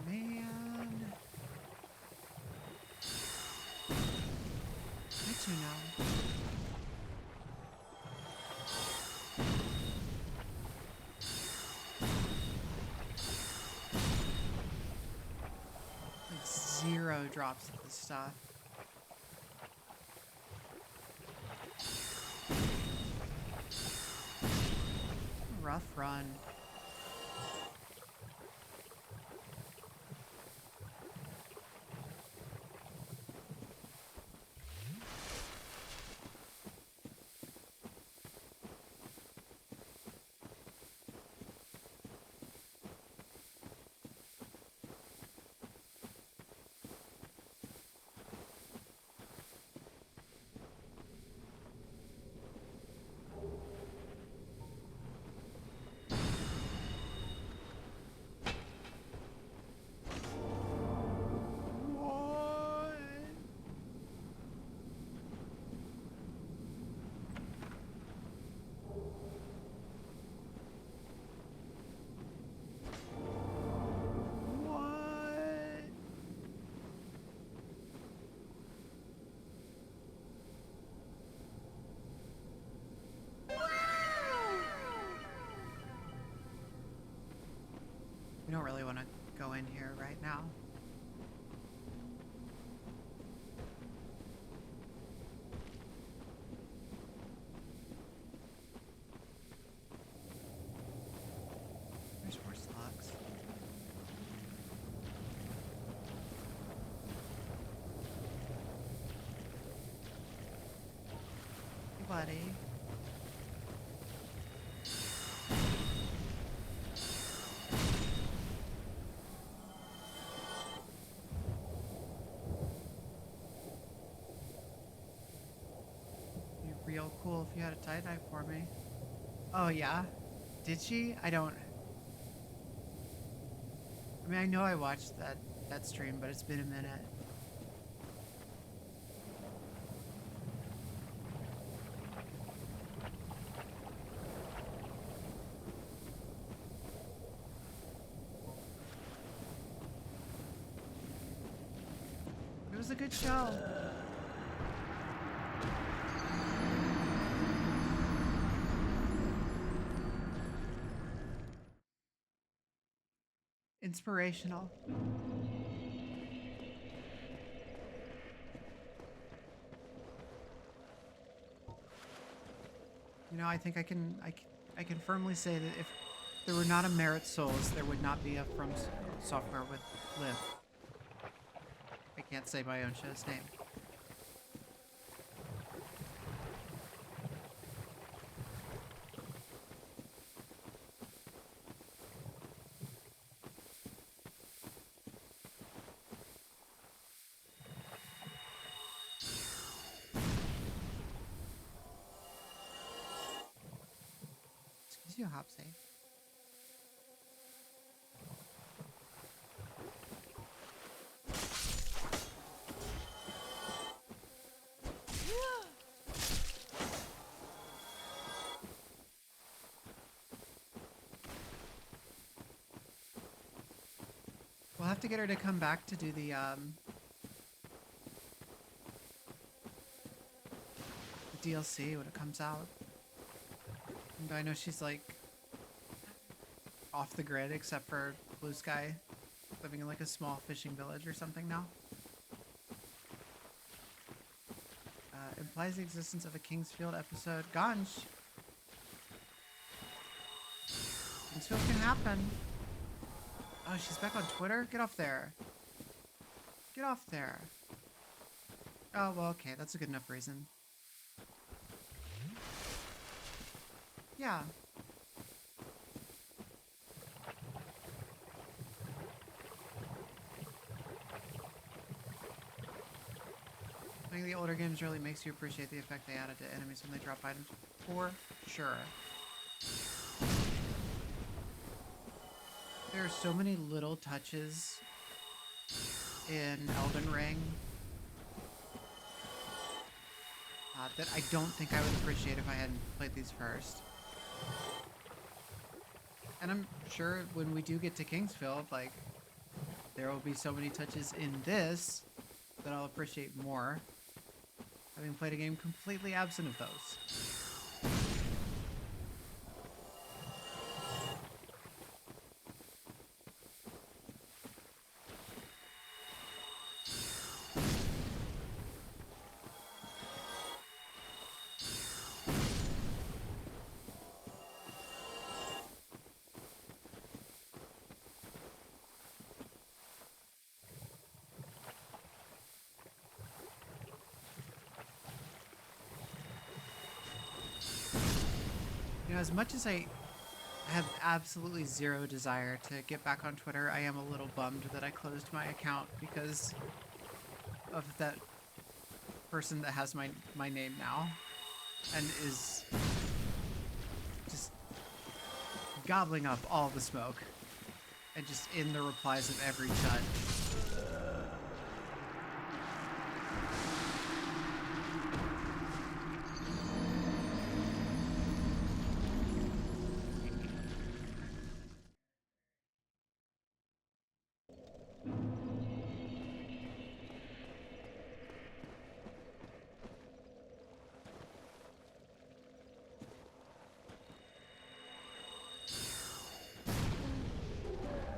Man. Me too now. Like 0 drops of this stuff. Rough run. What? What? We don't really want to go in here right now. There's more slugs. Hey, buddy. Be real cool if you had a tie-dye for me. Oh, yeah? Did she? I don't... I mean, I know I watched that stream, but it's been a minute. It was a good show. Inspirational. You know, I think I can firmly say that if there were not a Merit Souls, there would not be a From Software with Liv. I can't say my own show's name. Excuse you, Hopsy. We'll have to get her to come back to do the DLC when it comes out. And I know she's like off the grid except for Blue Sky, living in like a small fishing village or something now. Implies the existence of a Kingsfield episode. Ganj! Kingsfield can happen. Oh, she's back on Twitter? Get off there. Get off there. Oh, well, okay. That's a good enough reason. Yeah. Playing the older games really makes you appreciate the effect they added to enemies when they drop items. For sure. There are so many little touches in Elden Ring that I don't think I would appreciate if I hadn't played these first. And I'm sure when we do get to Kingsfield, like, there will be so many touches in this that I'll appreciate more, having played a game completely absent of those. You know, as much as I have absolutely zero desire to get back on Twitter, I am a little bummed that I closed my account because of that person that has my name now and is just gobbling up all the smoke and just in the replies of every chat.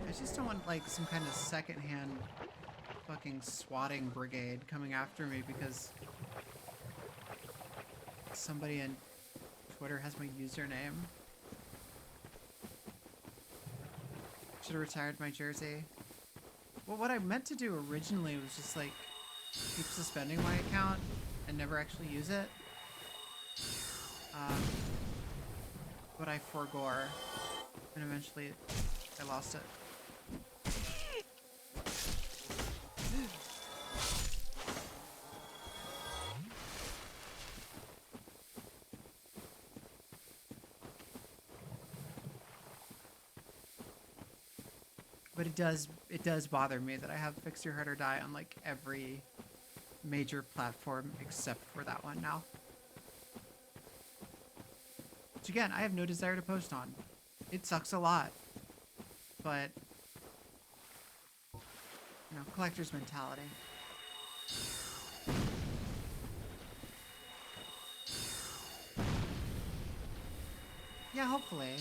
I just don't want, like, some kind of secondhand fucking swatting brigade coming after me because somebody in Twitter has my username. Should have retired my jersey. Well, what I meant to do originally was just, like, keep suspending my account and never actually use it. But I forgore, and eventually I lost it. But it does bother me that I have Fix Your Heart or Die on, like, every major platform except for that one now. Which, again, I have no desire to post on. It sucks a lot. But, you know, collector's mentality. Yeah, hopefully.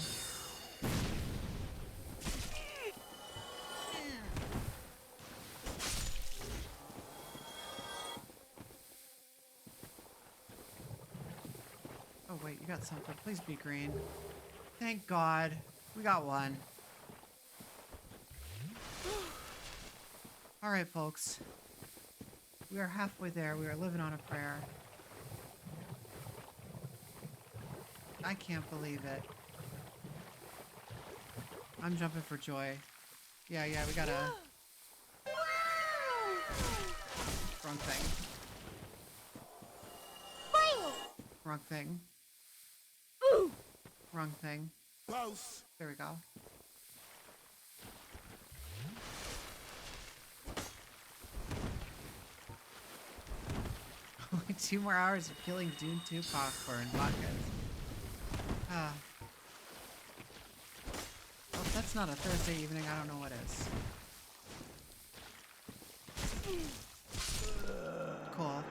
Oh wait, you got something. Please be green. Thank God. We got one. Alright, folks. We are halfway there. We are living on a prayer. I can't believe it. I'm jumping for joy. Yeah, we gotta... Wrong thing. Wrong thing. Wrong thing. Close. There we go. Only 2 more hours of killing Dune 2 popcorn vodkas. Ah. Well, if that's not a Thursday evening, I don't know what is. Cool.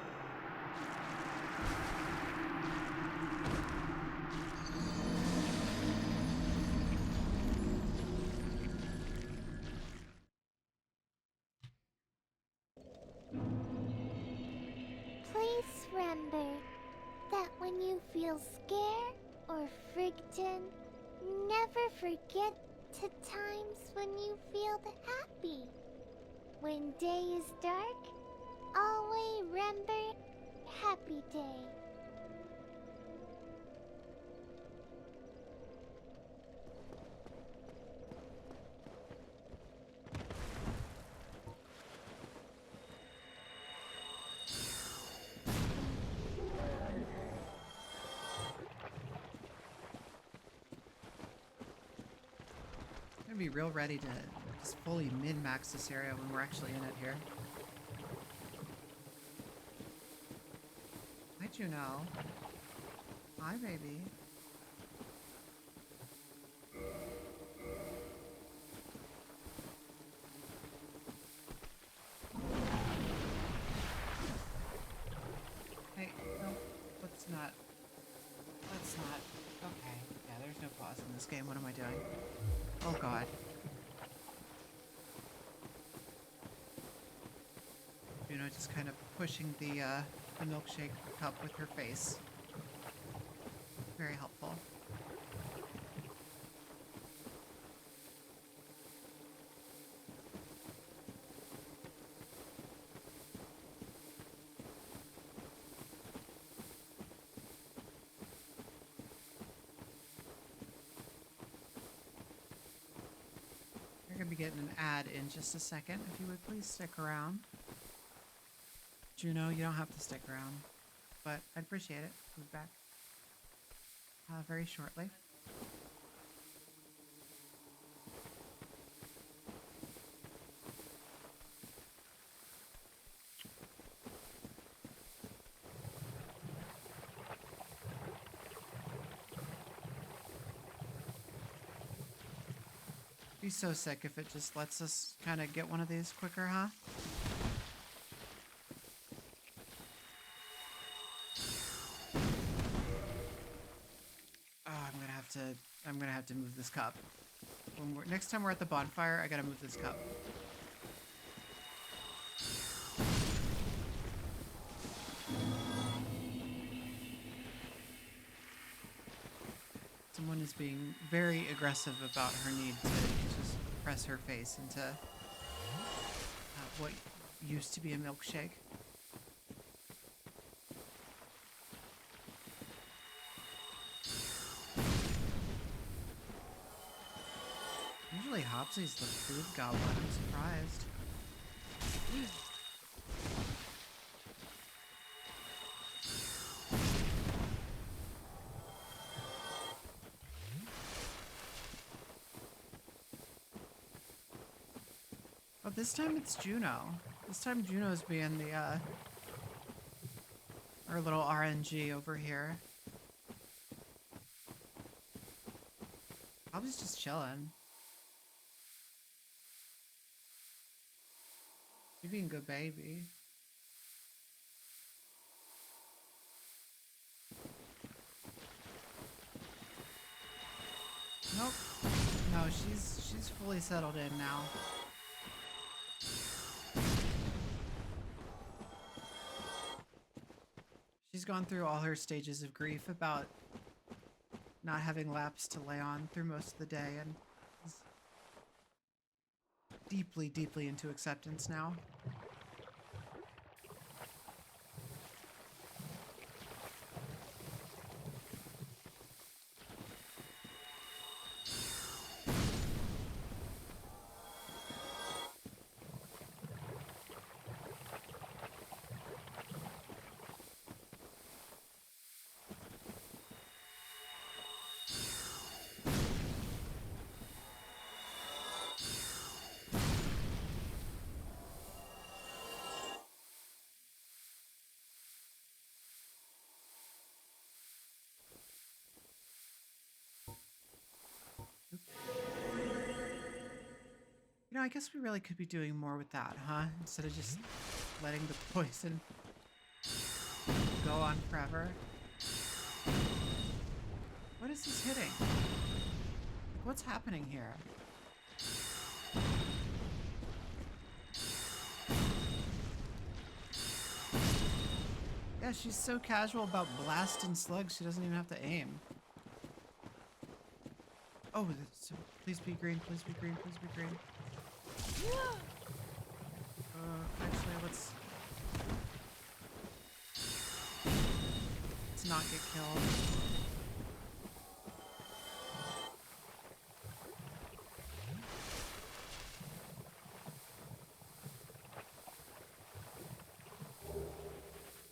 Please remember that when you feel scared or frightened, never forget to times when you feel happy. When day is dark, always remember happy day. gonna be real ready to just fully min-max this area when we're actually in it here. Hi, Juno. Hi, baby. Hey, no, let's not. Let's not. Okay, yeah, there's no pause in this game. What am I doing? Oh, God. Juno just kind of pushing the milkshake cup with her face. Very helpful. You're gonna be getting an ad in just a second. If you would please stick around. Juno, you don't have to stick around, but I'd appreciate it. We'll be back very shortly. Be so sick if it just lets us kind of get one of these quicker, huh? Oh, I'm gonna have to move this cup. Next time we're at the bonfire, I gotta move this cup. Someone is being very aggressive about her need to just press her face into what used to be a milkshake. Usually Hopsy's the food goblin. I'm surprised. Oh, this time it's Juno. This time Juno's being the, our little RNG over here. Hopsy's just chilling. You're being a good baby. Nope. No, she's fully settled in now. She's gone through all her stages of grief about not having laps to lay on through most of the day and is deeply, deeply into acceptance now. You know, I guess we really could be doing more with that, huh? Instead of just letting the poison go on forever. What is this hitting? What's happening here? Yeah, she's so casual about blasting slugs, she doesn't even have to aim. Oh, please be green, please be green, please be green. Actually, let's not get killed.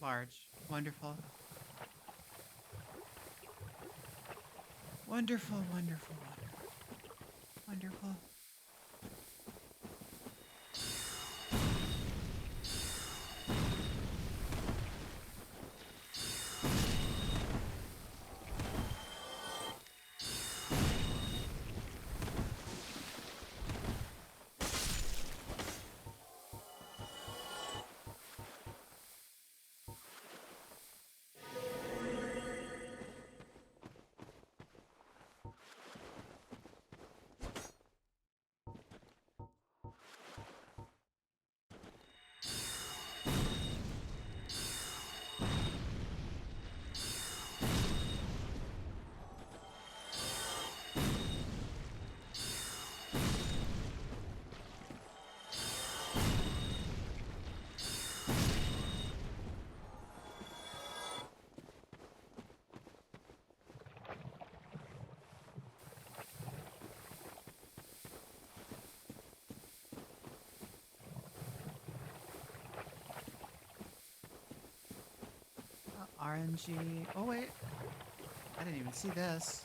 Large. Wonderful. Wonderful, wonderful, wonderful. Wonderful. RNG. Oh, wait. I didn't even see this.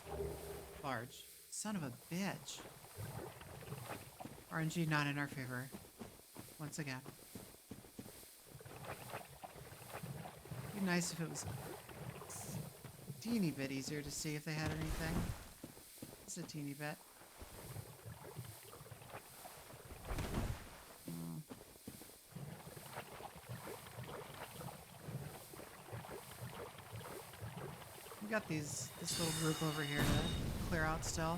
Large. Son of a bitch. RNG not in our favor. Once again. It'd be nice if it was a teeny bit easier to see if they had anything. Just a teeny bit. We got this little group over here to clear out still.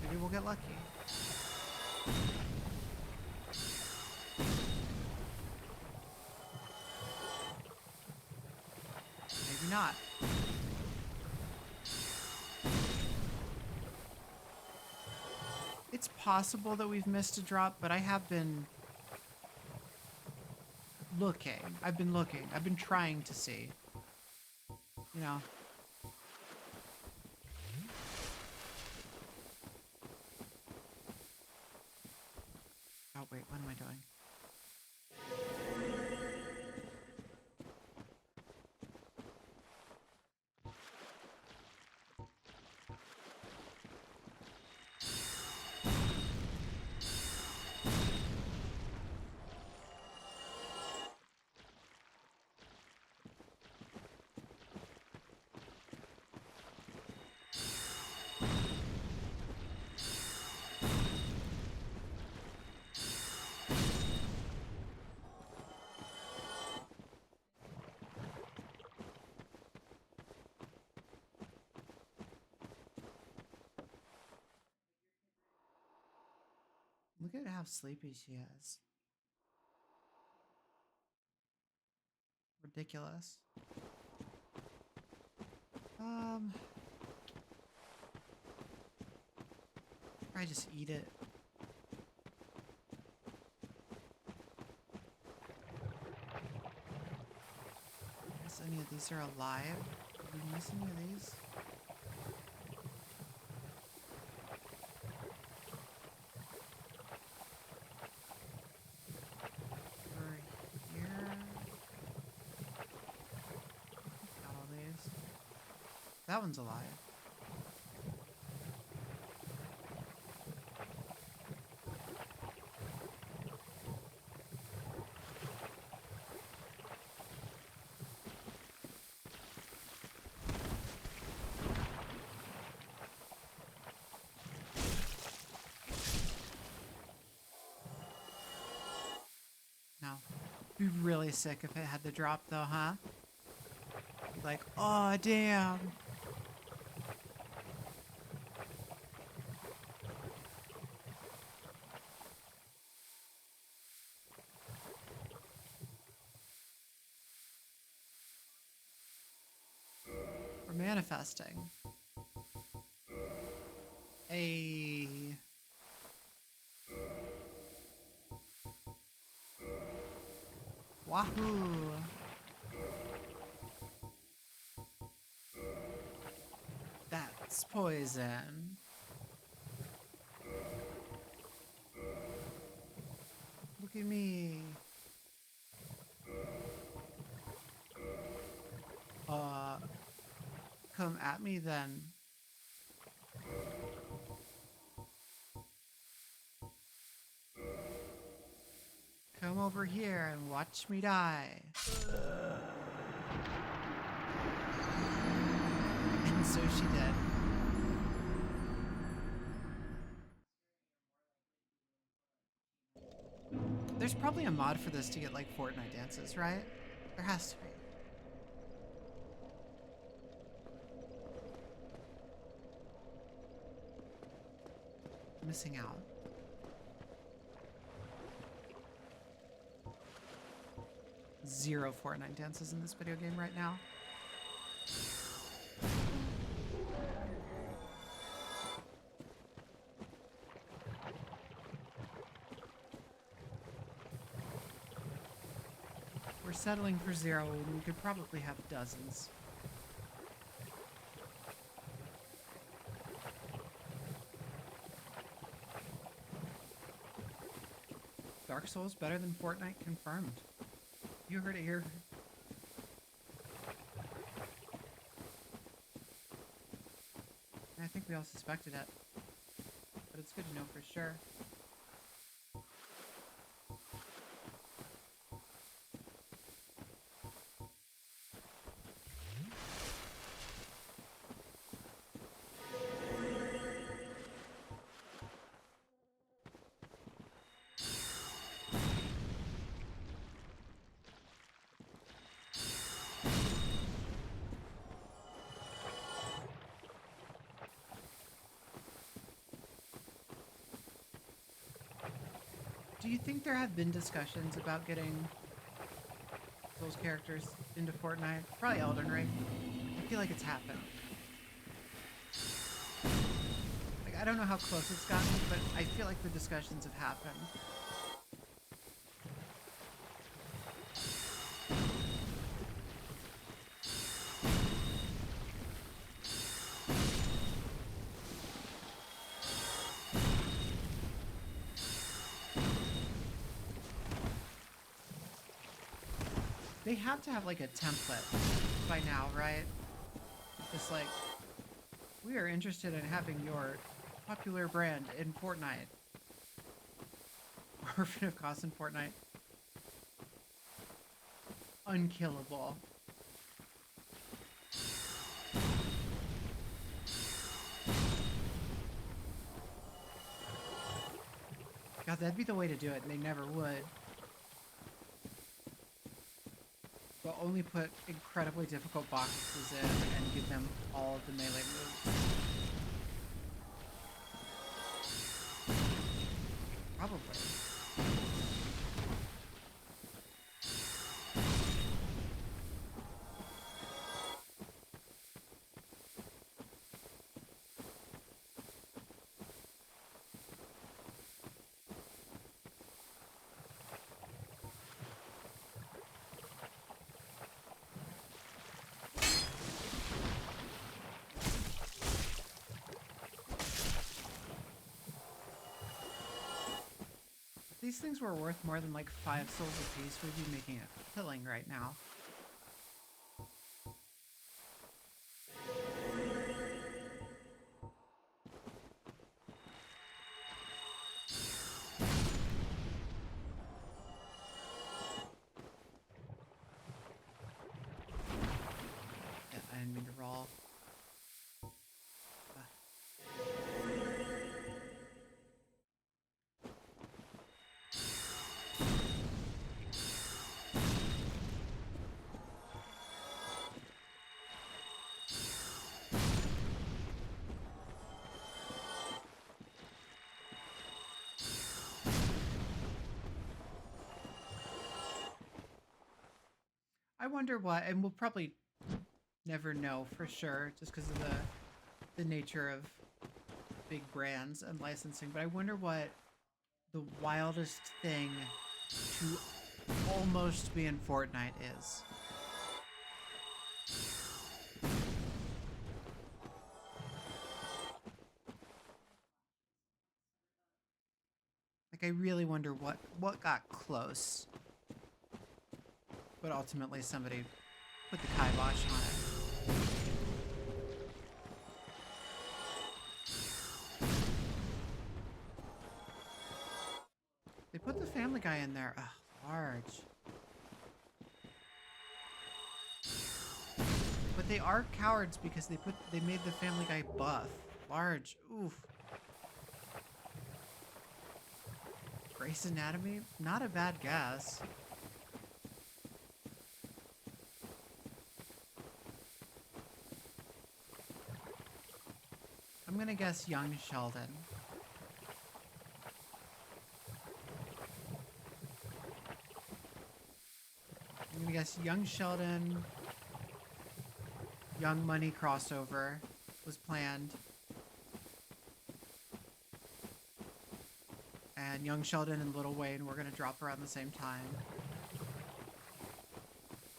Maybe we'll get lucky. Maybe not. It's possible that we've missed a drop, but I have been looking. I've been looking. I've been trying to see. You know. Oh, wait, what am I doing? Look at how sleepy she is. Ridiculous. Probably just eat it. Guess any of these are alive? Did we miss any of these? That one's alive. No. Be really sick if it had the drop though, huh? Like, oh damn. Manifesting. Wahoo! That's poison. Look at me. Come at me then. Come over here and watch me die. And so she did. There's probably a mod for this to get like Fortnite dances, right? There has to be. Missing out. Zero Fortnite dances in this video game right now. We're settling for zero and we could probably have dozens. Dark Souls better than Fortnite confirmed. You heard it here we all suspected it. But it's good to know for sure. Do you think there have been discussions about getting those characters into Fortnite? Probably Elden Ring. I feel like it's happened. Like, I don't know how close it's gotten, but I feel like the discussions have happened. They have to have like a template by now, right? Just like, we are interested in having your popular brand in Fortnite. Orphan of Cost in Fortnite. Unkillable. God, that'd be the way to do it, and they never would. We'll only put incredibly difficult boxes in and give them all of the melee moves. Probably. If these things were worth more than like 5 souls apiece, we'd be making a killing right now. Yeah, I didn't mean to roll. I wonder what, and we'll probably never know for sure just because of the nature of big brands and licensing, but I wonder what the wildest thing to almost be in Fortnite is. Like, I really wonder what got close. But ultimately somebody put the kibosh on it. They put the Family Guy in there. Ugh, large. But they are cowards because they made the Family Guy buff. Large. Oof. Grey's Anatomy? Not a bad guess. I'm gonna guess young Sheldon. I'm gonna guess young Sheldon, Young Money crossover was planned. And young Sheldon and Little Wayne were gonna drop around the same time.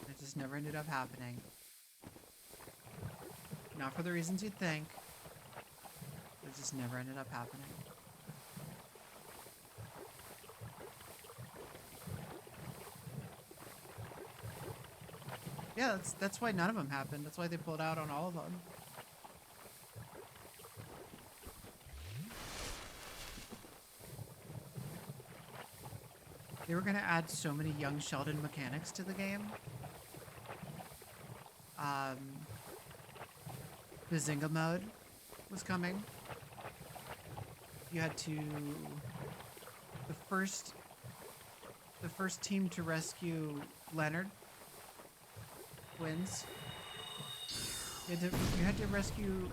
It just never ended up happening. Not for the reasons you'd think. It just never ended up happening. Yeah, that's why none of them happened. That's why they pulled out on all of them. They were gonna add so many young Sheldon mechanics to the game. Bazinga mode was coming. You had to... The first team to rescue Leonard wins. You had to rescue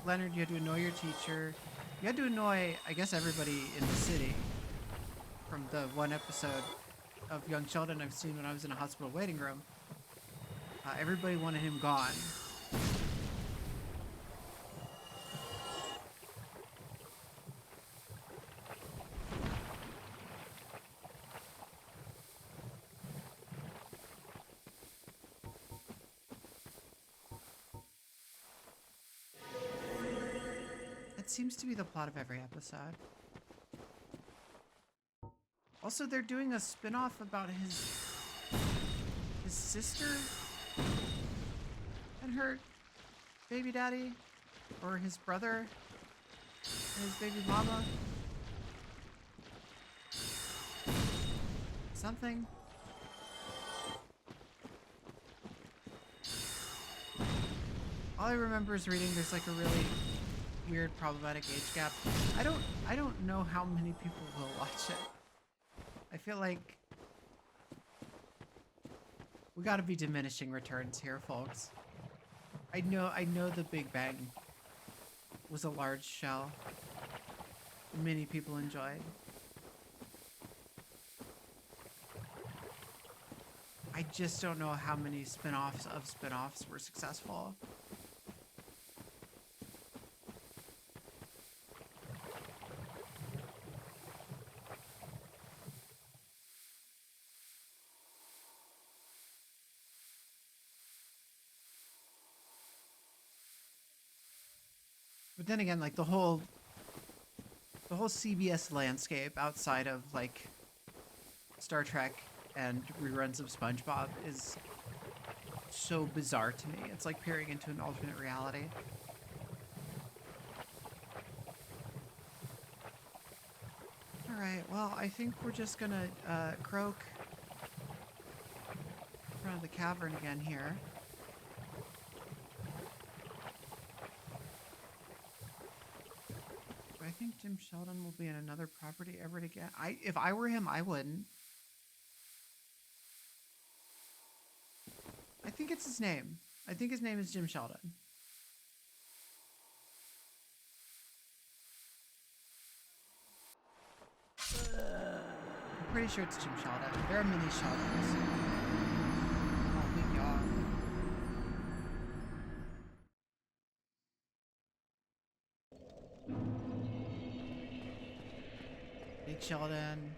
Leonard, you had to annoy your teacher. You had to annoy, I guess, everybody in the city. From the one episode of Young Sheldon I've seen when I was in a hospital waiting room. Everybody wanted him gone. That seems to be the plot of every episode. Also, they're doing a spin-off about his sister and her baby daddy, or his brother and his baby mama. Something. All I remember is reading there's like a really weird problematic age gap. I don't know how many people will watch it. I feel like we gotta be diminishing returns here, folks. I know the Big Bang was a large show. Many people enjoyed. I just don't know how many spin-offs of spin-offs were successful. But then again, like the whole CBS landscape outside of like Star Trek and reruns of SpongeBob is so bizarre to me. It's like peering into an alternate reality. All right, well, I think we're just gonna croak in front of the cavern again here. I think Jim Sheldon will be in another property ever again. If I were him, I wouldn't. I think it's his name. I think his name is Jim Sheldon. I'm pretty sure it's Jim Sheldon. There are many Sheldons. Oh, big yaw. Big Sheldon.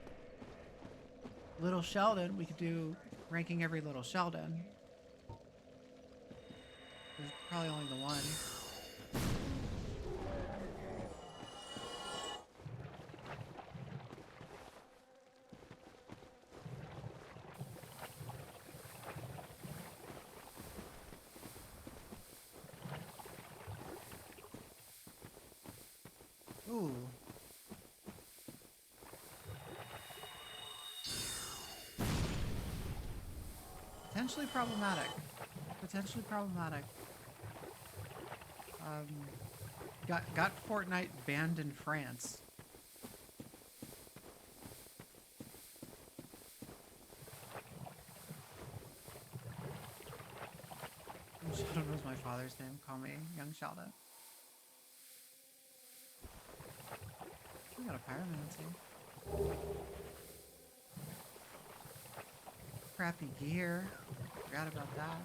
Little Sheldon. We could do ranking every little Sheldon. There's probably only the one. Ooh. Potentially problematic. Potentially problematic. Got Fortnite banned in France. Sheldon was my father's name. Call me Young Sheldon. We got a pyromancy. Crappy gear. Forgot about that.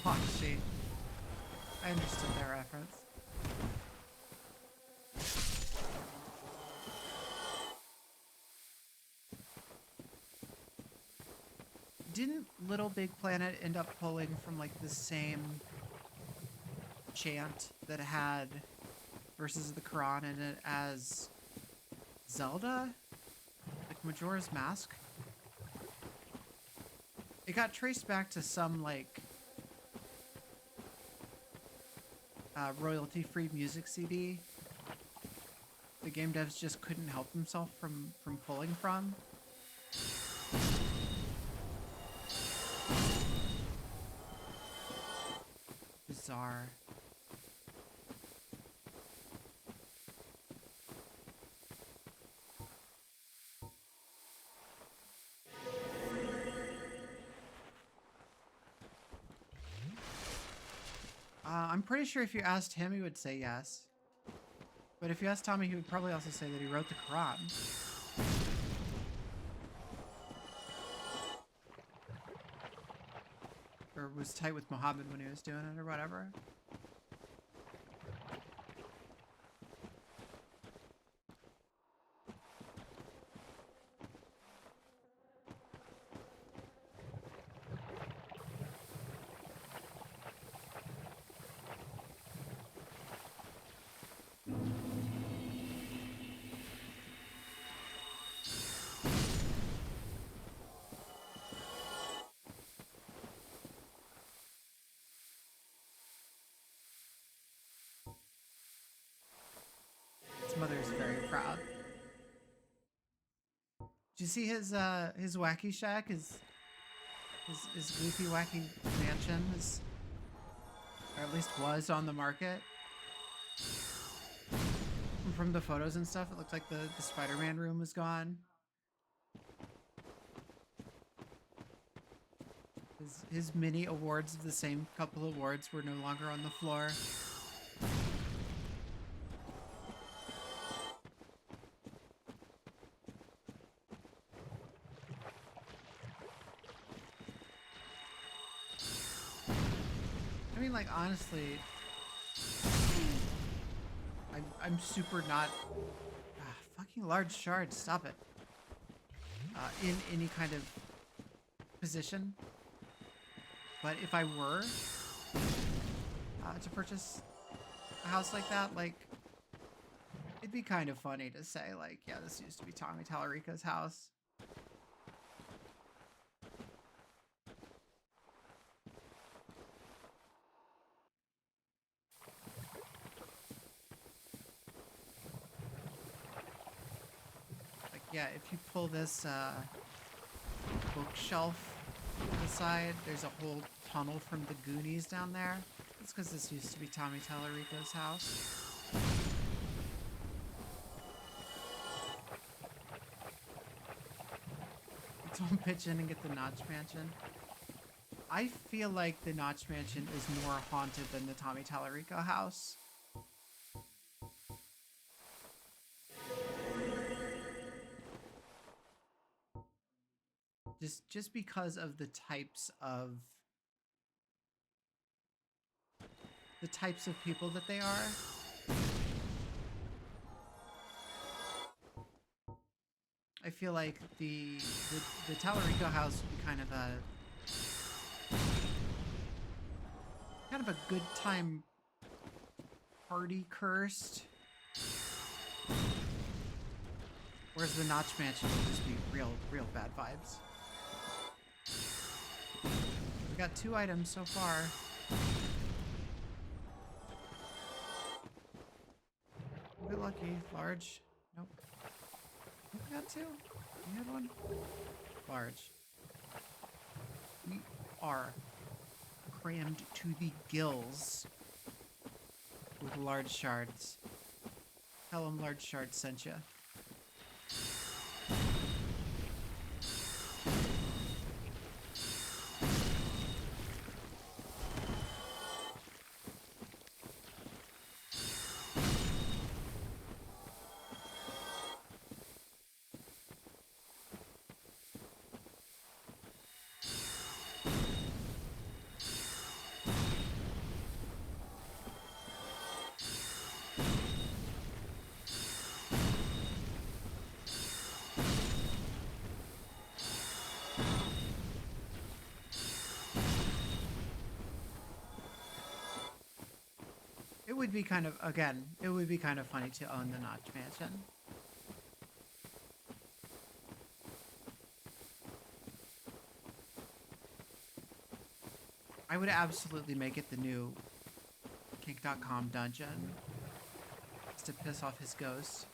Washi. I understood that reference. Didn't Little Big Planet end up pulling from like the same chant that had Verses of the Quran in it as Zelda? Like Majora's Mask? It got traced back to some, like, royalty-free music CD. The game devs just couldn't help themselves from pulling from. Bizarre. I'm pretty sure if you asked him, he would say yes. But if you asked Tommy, he would probably also say that he wrote the Quran. Or was tight with Muhammad when he was doing it or whatever. His mother's very proud. Did you see his wacky shack? His goofy wacky mansion is, or at least was, on the market. And from the photos and stuff, it looked like the Spider-Man room was gone. His mini awards of the same couple awards were no longer on the floor. I mean, like, honestly, I'm super not fucking large shards. Stop it. In any kind of position. But if I were to purchase a house like that, like, it'd be kind of funny to say, like, yeah, this used to be Tommy Tallarico's house. Like, yeah, if you pull this bookshelf to the side, there's a whole tunnel from the Goonies down there. It's because this used to be Tommy Tallarico's house. Don't pitch in and get the Notch Mansion. I feel like the Notch Mansion is more haunted than the Tommy Tallarico house. Just because of the types of people that they are. I feel like the Tallarico house would be kind of a good time party cursed. Whereas the Notch Mansion would just be real bad vibes. We got 2 items so far. We're lucky. Large. Nope. We got 2. We had 1. Large. We are crammed to the gills with large shards. Tell them large shards sent ya. It would be kind of, again, it would be kind of funny to own the Notch Mansion. I would absolutely make it the new kink.com dungeon. Just to piss off his ghost.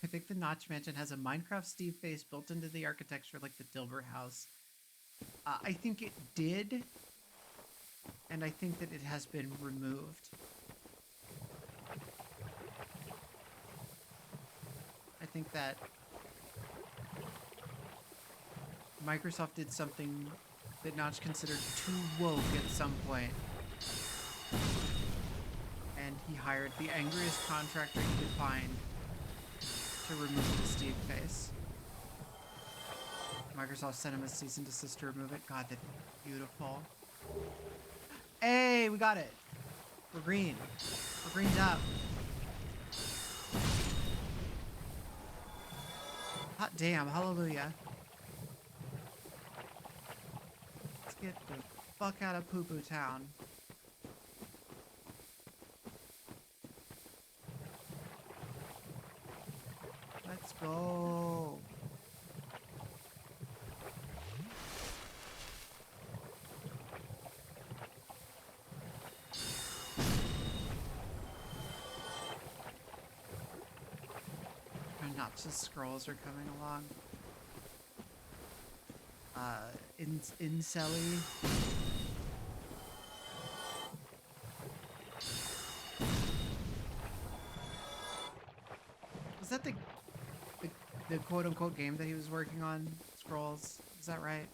I think the Notch Mansion has a Minecraft Steve face built into the architecture like the Dilbert house. I think it did, and I think that it has been removed. I think that Microsoft did something that Notch considered too woke at some point. And he hired the angriest contractor he could find to remove the Steve face. Microsoft sent him a cease and desist to remove it. God, that'd be beautiful. Hey, we got it. We're green. We're greened up. Hot damn, hallelujah. Let's get the fuck out of Poo Poo Town. Let's go. Not just scrolls are coming along. Incelly. Was that the quote unquote game that he was working on? Scrolls. Is that right?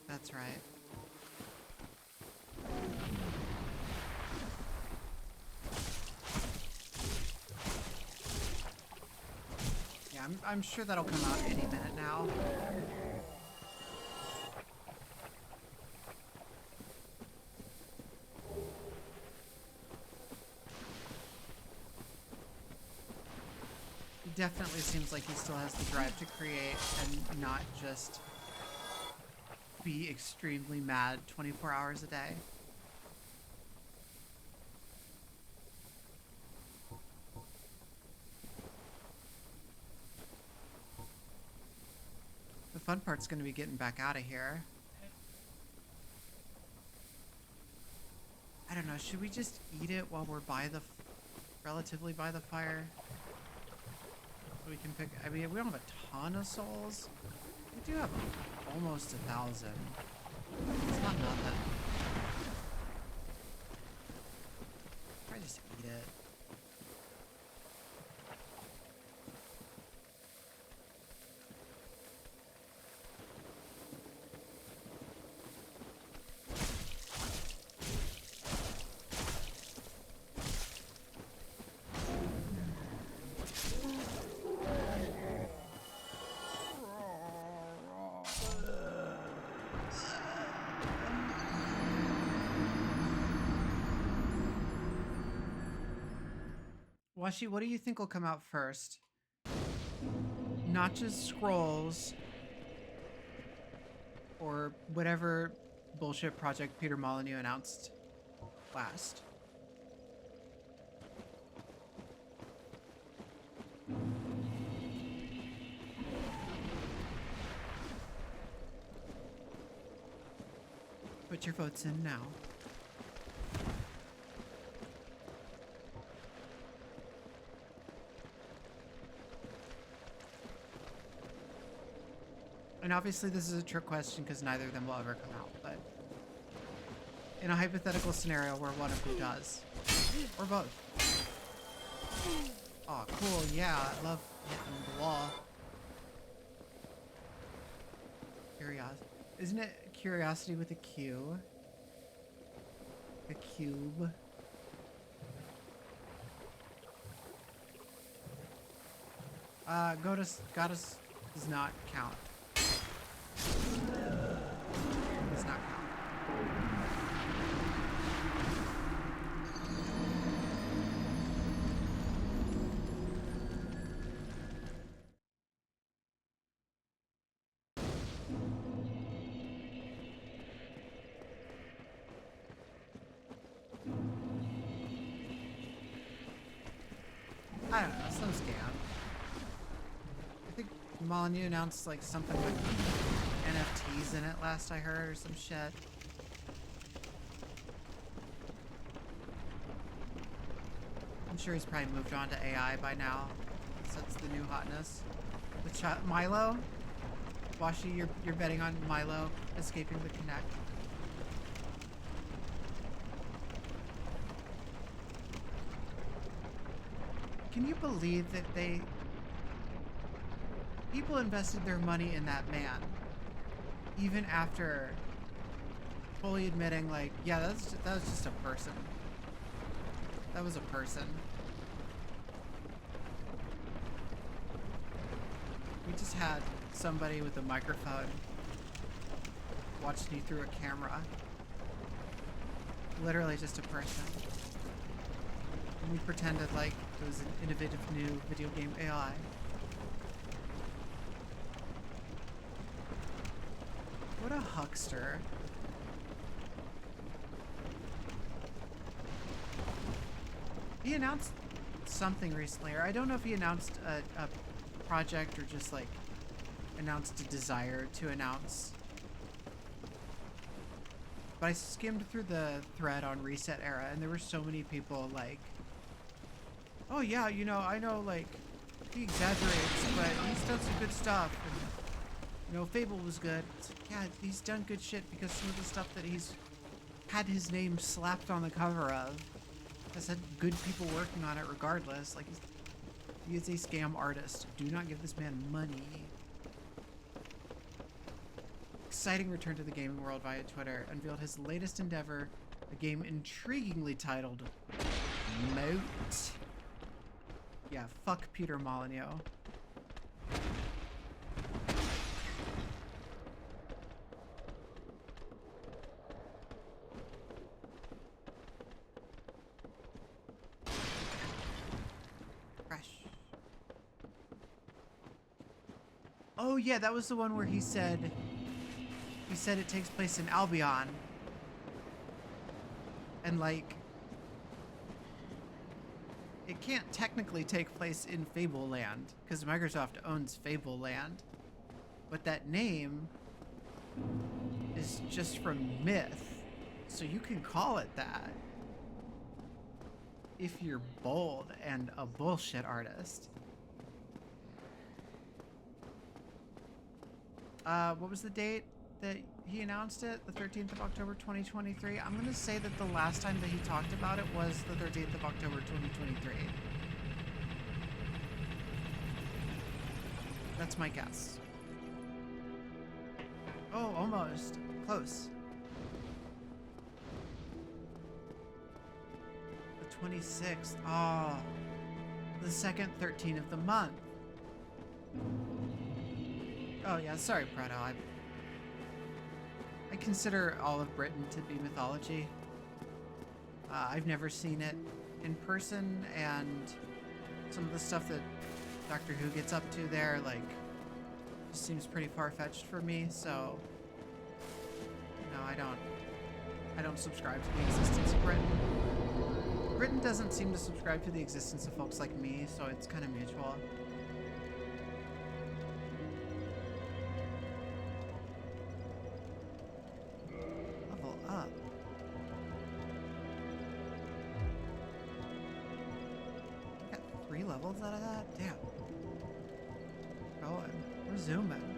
That's right. Yeah, I'm sure that'll come out any minute now. He definitely seems like he still has the drive to create and not just be extremely mad 24 hours a day. The fun part's going to be getting back out of here. I don't know, should we just eat it while we're relatively by the fire? So we can pick, I mean, we don't have a ton of souls. We do have almost 1,000. It's not nothing. I just eat it. Washi, what do you think will come out first? Notch's Scrolls or whatever bullshit project Peter Molyneux announced last? Put your votes in now. And obviously this is a trick question because neither of them will ever come out, but in a hypothetical scenario where one of them does, or both. Oh, cool, yeah, I love hitting the wall. Curiosity. Isn't it curiosity with a Q? A cube. Goddess does not count. Does not count. Molyneux announced like something with NFTs in it last I heard or some shit. I'm sure he's probably moved on to AI by now. So that's the new hotness. The Milo? Washi, you're betting on Milo escaping the Kinect. Can you believe that people invested their money in that man, even after fully admitting, like, yeah, that was just a person. That was a person. We just had somebody with a microphone watching you through a camera. Literally just a person. And we pretended like it was an innovative new video game AI. What a huckster. He announced something recently, or I don't know if he announced a project or just like announced a desire to announce. But I skimmed through the thread on Reset Era and there were so many people like, oh yeah, you know, I know like he exaggerates, but he's done some good stuff. And, you know, Fable was good. It's like, yeah, he's done good shit because some of the stuff that he's had his name slapped on the cover of has had good people working on it regardless. Like, he is a scam artist. Do not give this man money. Exciting return to the gaming world via Twitter. Unveiled his latest endeavor, a game intriguingly titled Moat. Yeah, fuck Peter Molyneux. Oh yeah, that was the one where he said it takes place in Albion. And like it can't technically take place in Fableland because Microsoft owns Fableland. But that name is just from Myth. So you can call it that. If you're bold and a bullshit artist. What was the date that he announced it? The 13th of October 2023. I'm gonna say that the last time that he talked about it was the 13th of October 2023. That's my guess. Oh, almost. Close. The 26th. Oh, the second 13 of the month. Oh yeah, sorry, Prado. I consider all of Britain to be mythology. I've never seen it in person, and some of the stuff that Doctor Who gets up to there, like, just seems pretty far-fetched for me, so no, I don't subscribe to the existence of Britain. Britain doesn't seem to subscribe to the existence of folks like me, so it's kind of mutual. Levels out of that? Damn. Going. We're zooming.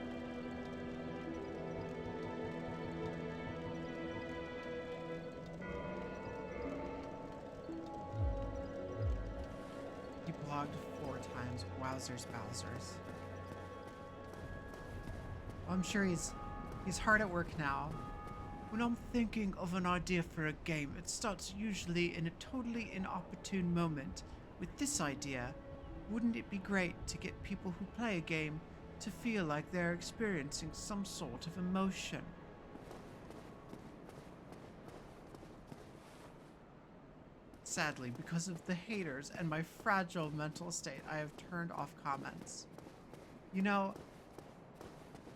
He blogged 4 times. Wowzers, Bowsers. I'm sure he's hard at work now. When I'm thinking of an idea for a game, it starts usually in a totally inopportune moment. With this idea, wouldn't it be great to get people who play a game to feel like they're experiencing some sort of emotion? Sadly, because of the haters and my fragile mental state, I have turned off comments. You know,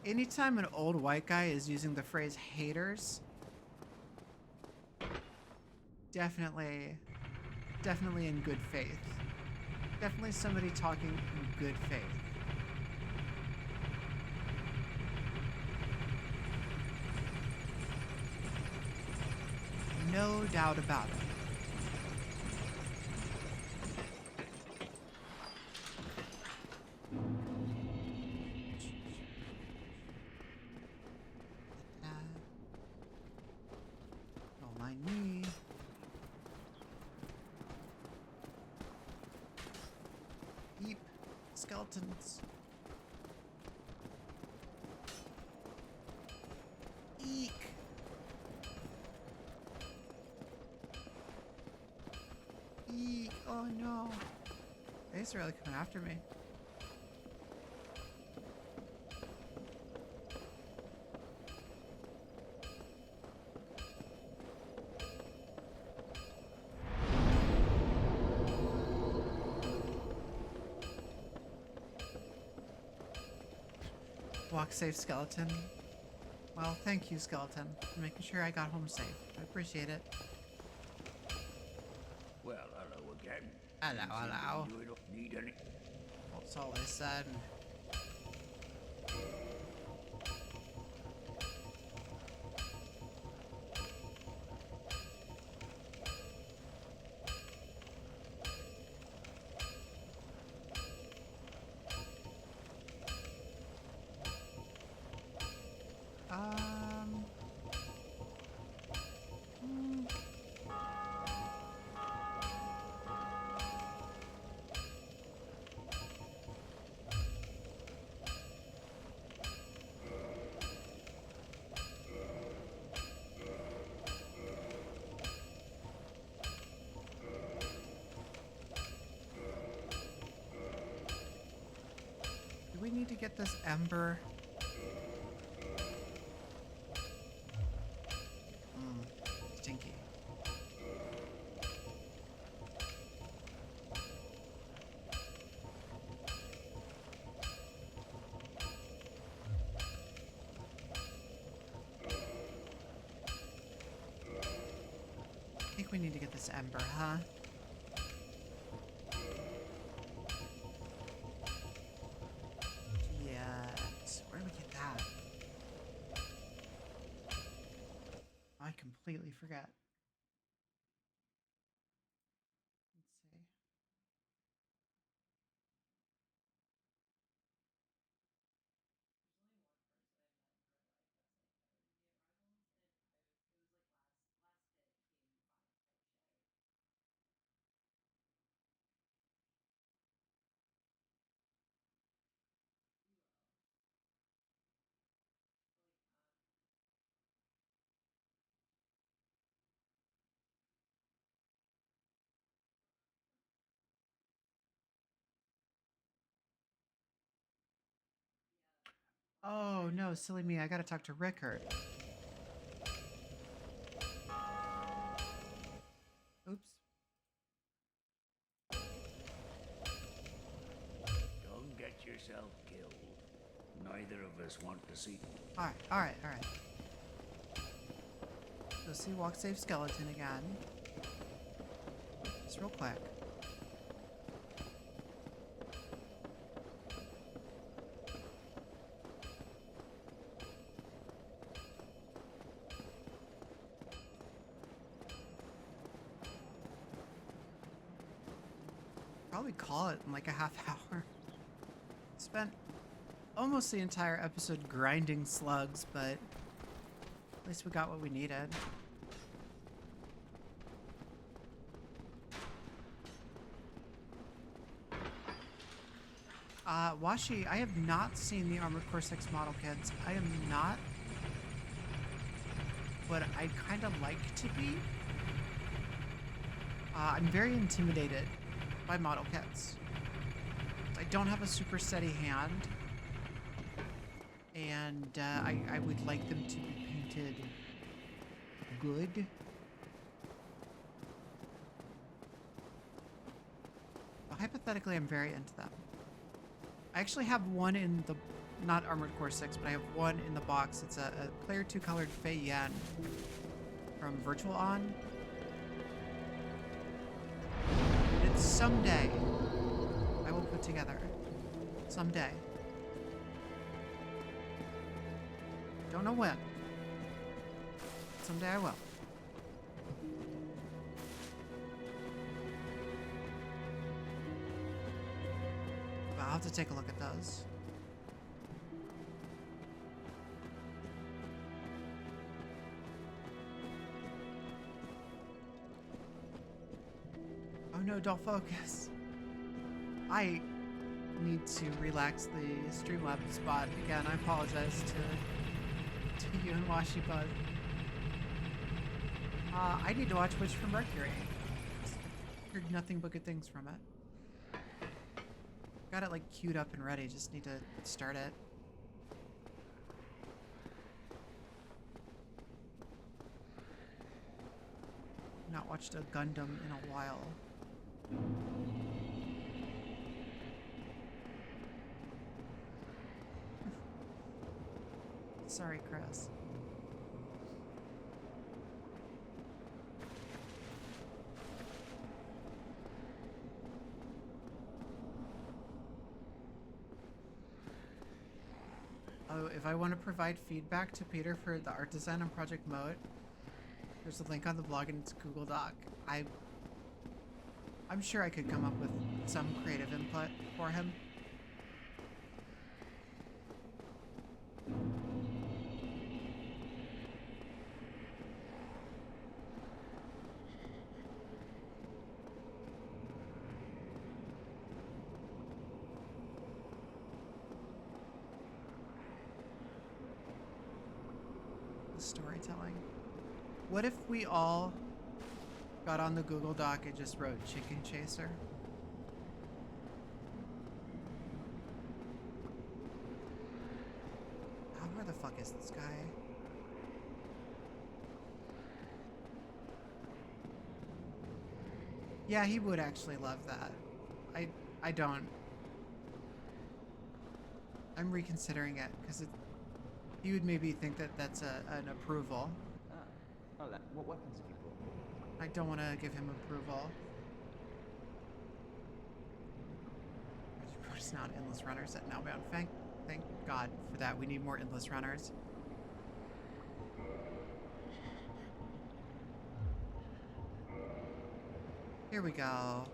anytime an old white guy is using the phrase haters, definitely in good faith. Definitely somebody talking in good faith. doubt about it. Don't mind me. Eep. Skeletons. Eek. Eek. Oh no. They're really coming after me. Walk safe, skeleton. Well, thank you, skeleton, for making sure I got home safe. I appreciate it. Well, hello again. Hello, hello. You don't need any. That's all I said. hmm. Do we need to get this ember? Stinky. I think we need to get this ember, huh? Yes. Where do we get that? I completely forgot. Let's see. Oh no, silly me, I gotta talk to Rickard. Oops. Don't get yourself killed. Neither of us want to see. Alright. Go see Walk Safe Skeleton again. Just real quick. Probably call it in like a half hour. Spent almost the entire episode grinding slugs, but at least we got what we needed. Washi, I have not seen the Armored Core 6 model kits. I am not what I kind of like to be. I'm very intimidated by model kits. I don't have a super steady hand, and I would like them to be painted good. But hypothetically, I'm very into them. I actually have one in the, not Armored Core 6, but I have one in the box. It's a Player 2 colored Fei Yan from Virtual On. It's someday I will put together. Someday. Don't know when. Someday I will. I'll have to take a look at those. Oh no, don't focus. I need to relax the Streamlabs spot again. I apologize to you and WashiBud. I need to watch Witch from Mercury. Heard nothing but good things from it. Got it like queued up and ready. Just need to start it. Not watched a Gundam in a while. Sorry, Chris. Oh, if I want to provide feedback to Peter for the art design on Project Moat, there's a link on the blog and it's a Google Doc. I'm sure I could come up with some creative input for him. The storytelling. What if we all got on the Google Doc and just wrote Chicken Chaser? Oh, where the fuck is this guy? Yeah, he would actually love that. I don't. I'm reconsidering it because he would maybe think that that's an approval. Oh, what weapons have you brought? I don't want to give him approval. It's not endless runners at Nowbound. Thank God for that. We need more endless runners. Here we go.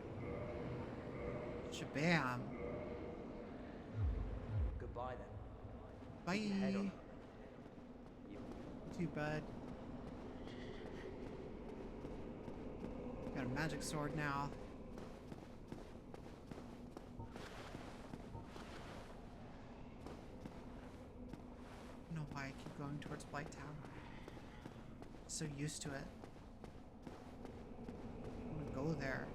Shabam. Goodbye then. Bye. Keep your head on. You too, bud. Got a magic sword now. I don't know why I keep going towards Blight Town. So used to it. I want to go there.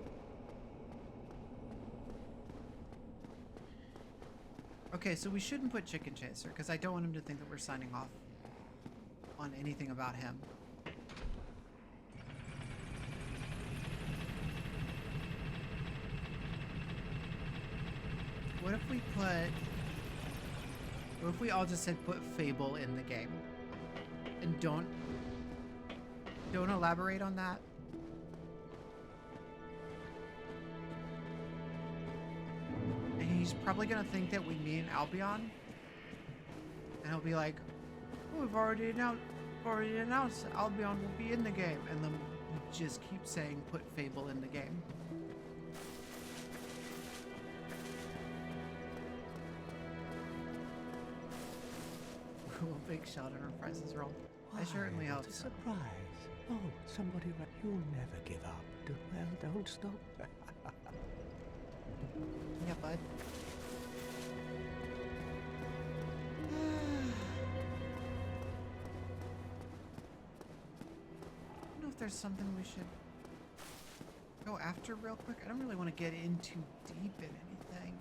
Okay, so we shouldn't put Chicken Chaser, because I don't want him to think that we're signing off on anything about him. What if we put... What if we all just said put Fable in the game? And don't elaborate on that? And he's probably gonna think that we mean Albion. And he'll be like, oh, we've already announced that Albion will be in the game. And then we just keep saying put Fable in the game. Will Big Sheldon reprise his role? I certainly hope What a so. surprise. Oh, somebody... You'll never give up. Well, don't stop. Yeah, bud. I don't know if there's something we should go after real quick. I don't really want to get in too deep in anything.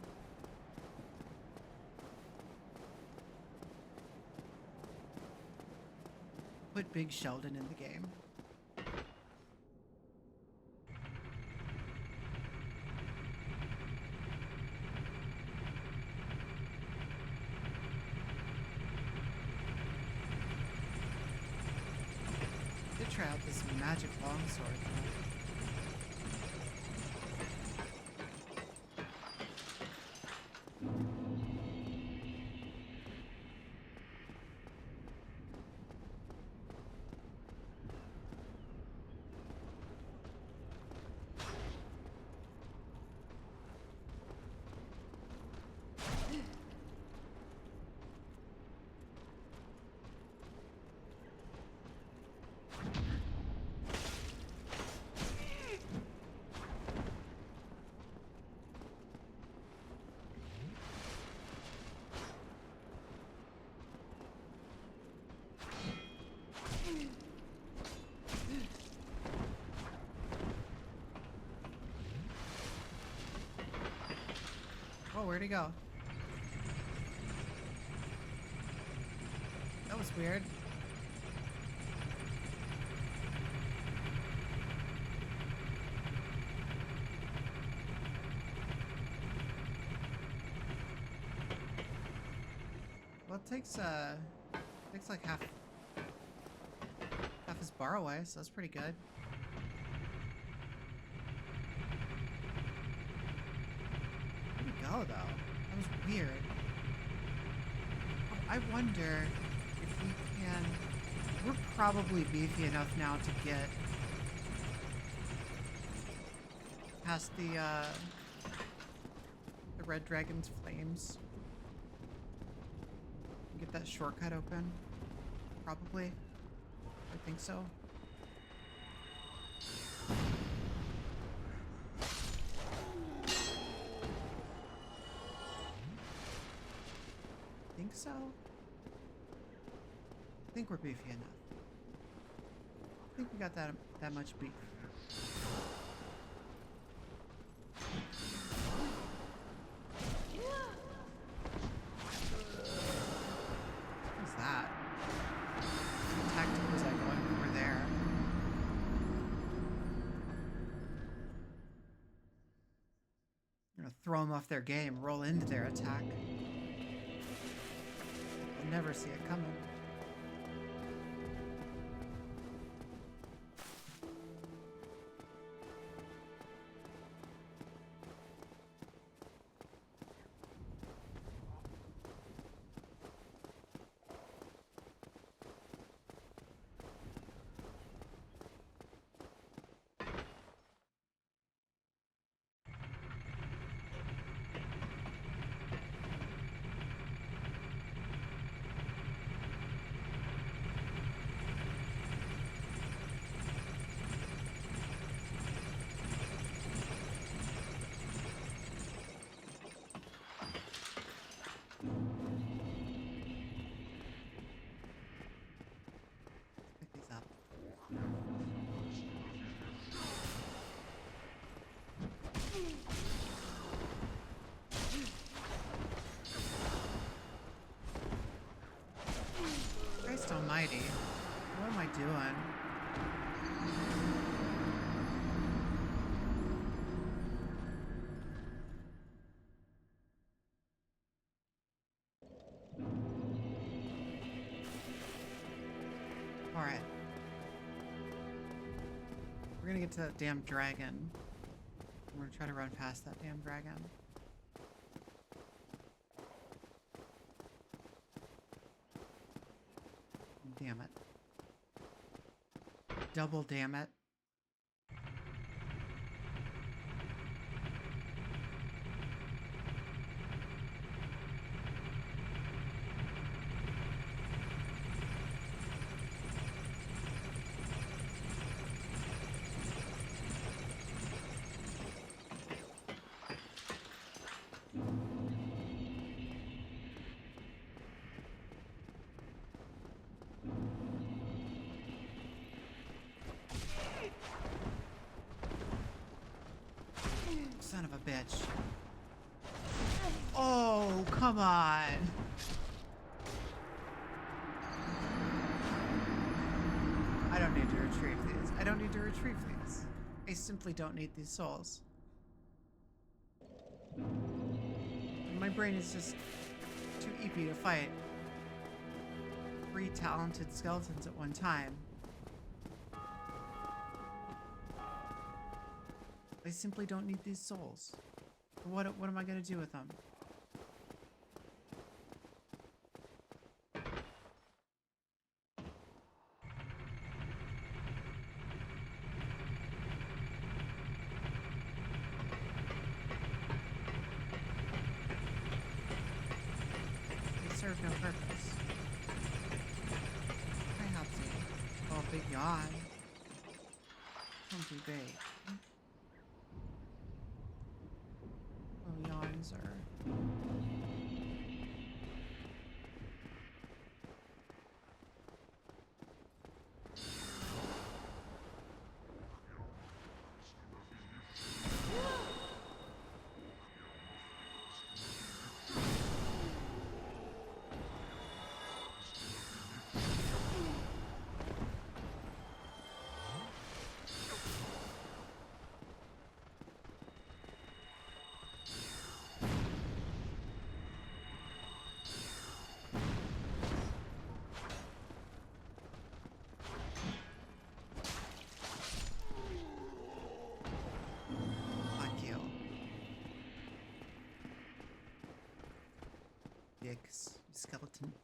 Put Big Sheldon in the game. Did try out this magic longsword. Oh, where'd he go? That was weird. Well, it takes like half his bar away, so that's pretty good. Where'd he go, though? That was weird. Oh, I wonder if we can... We're probably beefy enough now to get past the Red Dragon's flames. Get that shortcut open. Probably. I think so. Think so? I think we're beefy enough. I think we got that much beef. What's that? What tactic was I going for there? I'm gonna throw them off their game, roll into their attack. I'll never see it coming. Pick these up. Christ almighty. What am I doing? Alright. We're gonna get to that damn dragon. We're gonna try to run past that damn dragon. Damn it. Double damn it. Son of a bitch. Oh, come on. I don't need to retrieve these. I don't need to retrieve these. I simply don't need these souls. My brain is just too eepy to fight 3 talented skeletons at one time. I simply don't need these souls. What am I gonna do with them? They serve no purpose. Hi, Hopsy. Oh, big yawn. Don't be big. Oh, yawns are...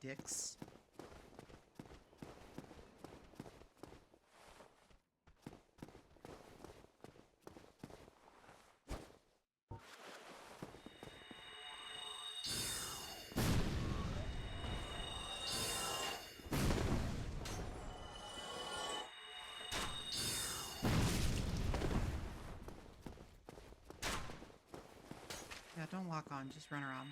dicks. Yeah, don't walk on, just run around.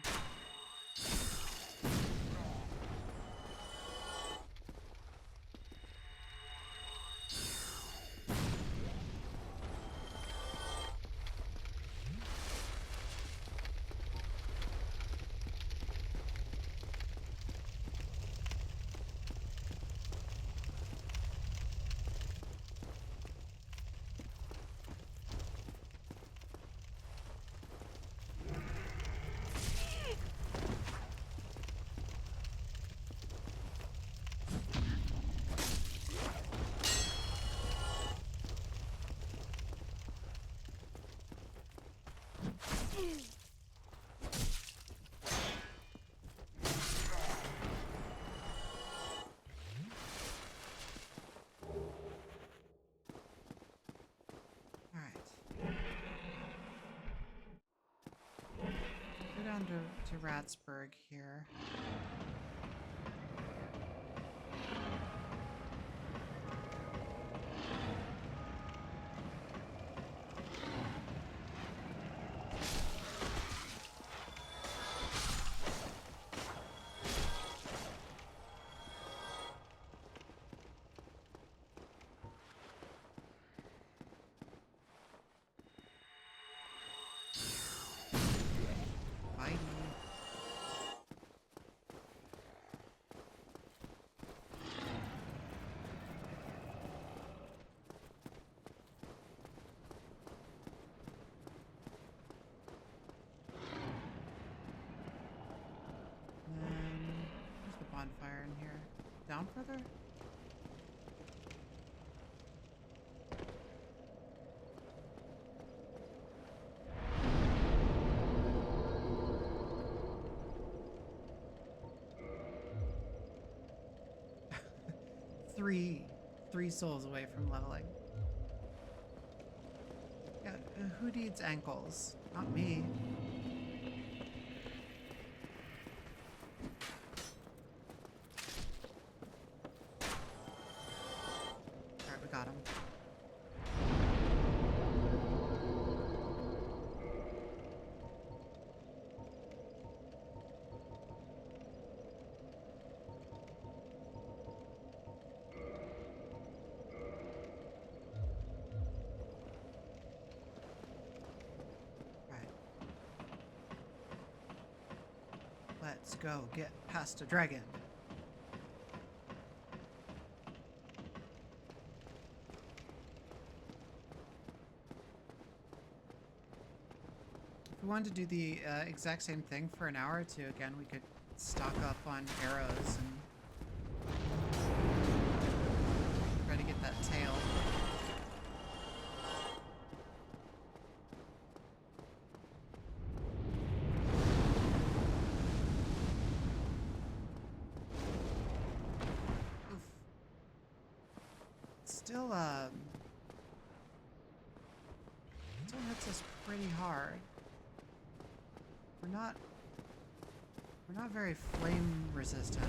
Go down to Ratsburg here. Bye. There's the bonfire in here. Down further? Three souls away from leveling. Yeah, who needs ankles? Not me. Alright, we got him. Let's go get past a dragon. If we wanted to do the exact same thing for an hour or two, again, we could stock up on arrows and try to get that tail. Still hits us pretty hard. We're not very flame resistant.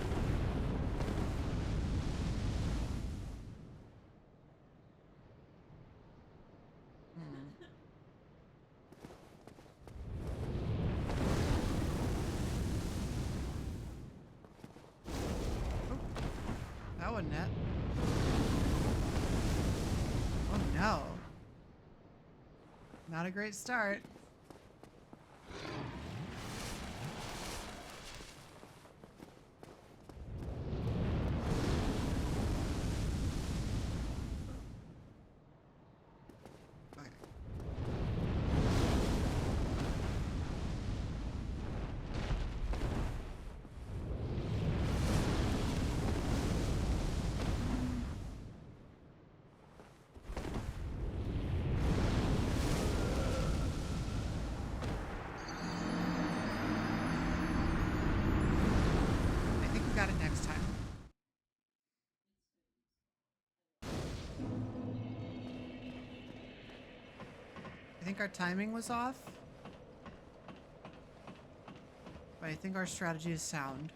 Oh, that wasn't it. Oh no. Not a great start. Okay. it next time. I think our timing was off. But I think our strategy is sound.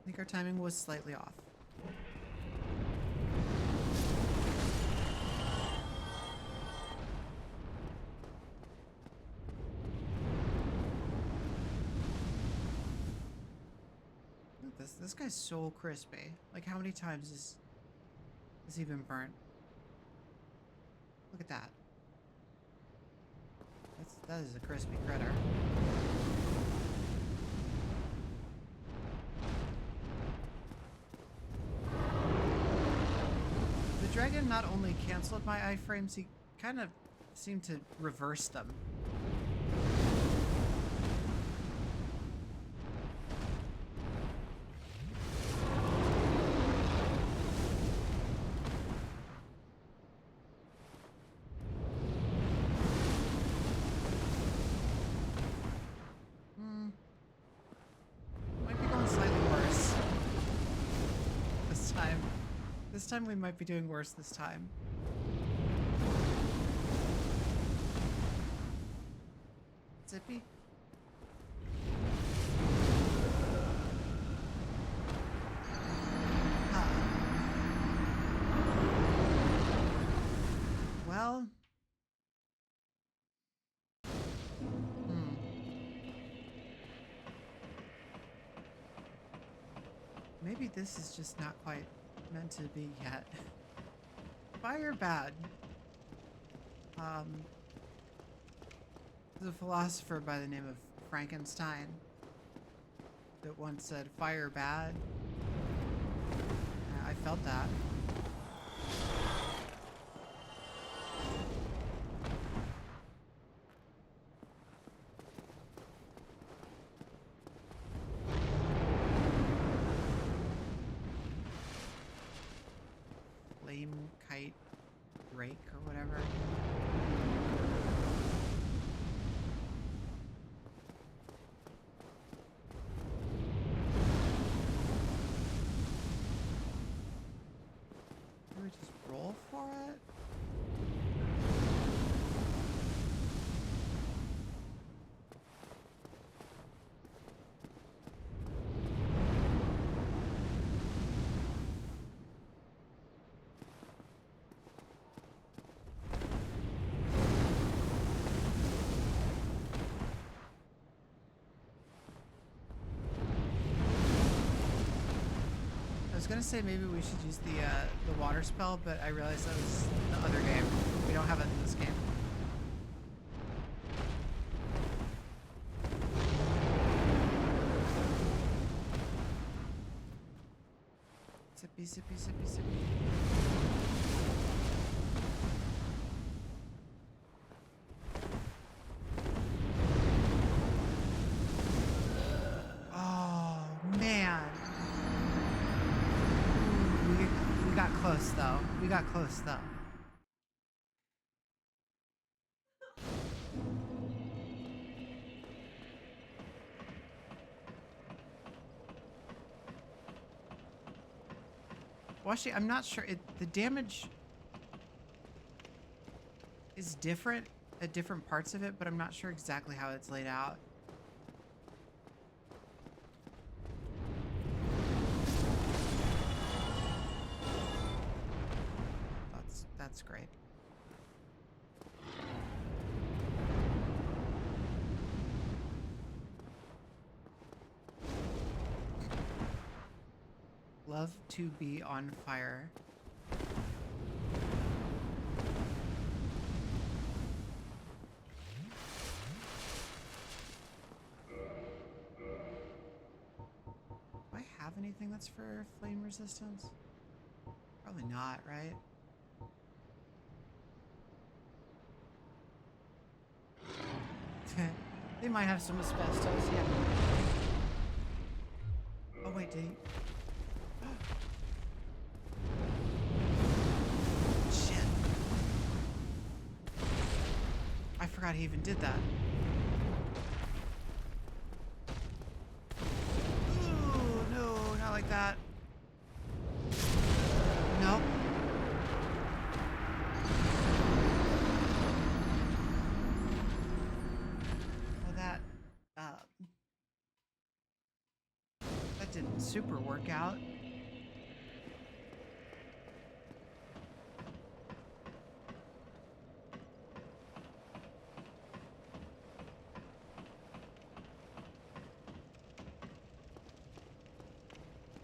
I think our timing was slightly off. Look, this guy's so crispy. Like, how many times is he been burnt? Look at that. That is a crispy critter. The dragon not only canceled my iframes, he kind of seemed to reverse them. Might be going slightly worse this time. This time we might be doing worse this time. Zippy? Well... Maybe this is just not quite meant to be yet. Fire bad. There's a philosopher by the name of Frankenstein that once said, "Fire bad." I felt that. Kite rake or whatever. Do we just roll for it? I was gonna say maybe we should use the water spell, but I realized that was the other game. We don't have it in this game. Sippy, sippy, sippy, sippy. Close though. We got close though. Well, actually, I'm not sure. The damage is different at different parts of it, but I'm not sure exactly how it's laid out. That's great. Love to be on fire. Do I have anything that's for flame resistance? Probably not, right? They might have some asbestos, yeah. Oh wait, did he? Shit. forgot he even did that. Ooh, no, not like that. Nope. Well, that didn't super work out.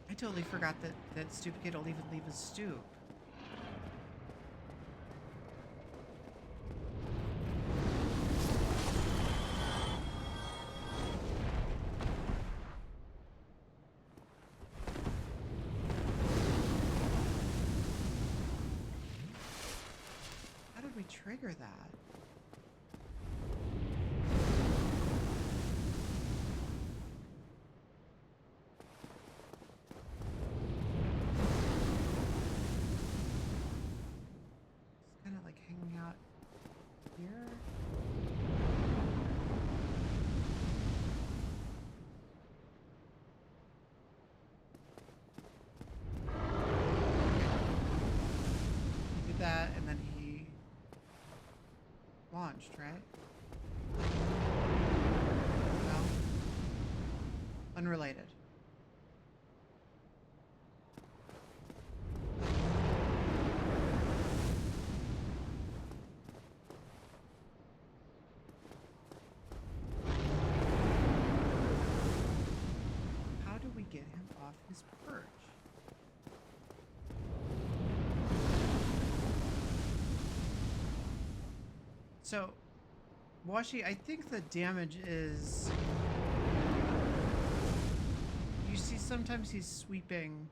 I totally forgot that stupid kid will even leave his stoop. How did we trigger that? Kind of like hanging out here. He did that and then he launched, right? No. Unrelated. How do we get him off his perch? So, Washi, I think the damage is... You see, sometimes he's sweeping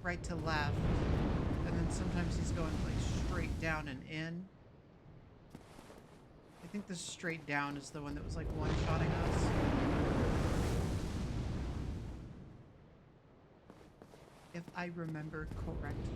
right to left, and then sometimes he's going like straight down and in. I think the straight down is the one that was like one-shotting us. If I remember correctly.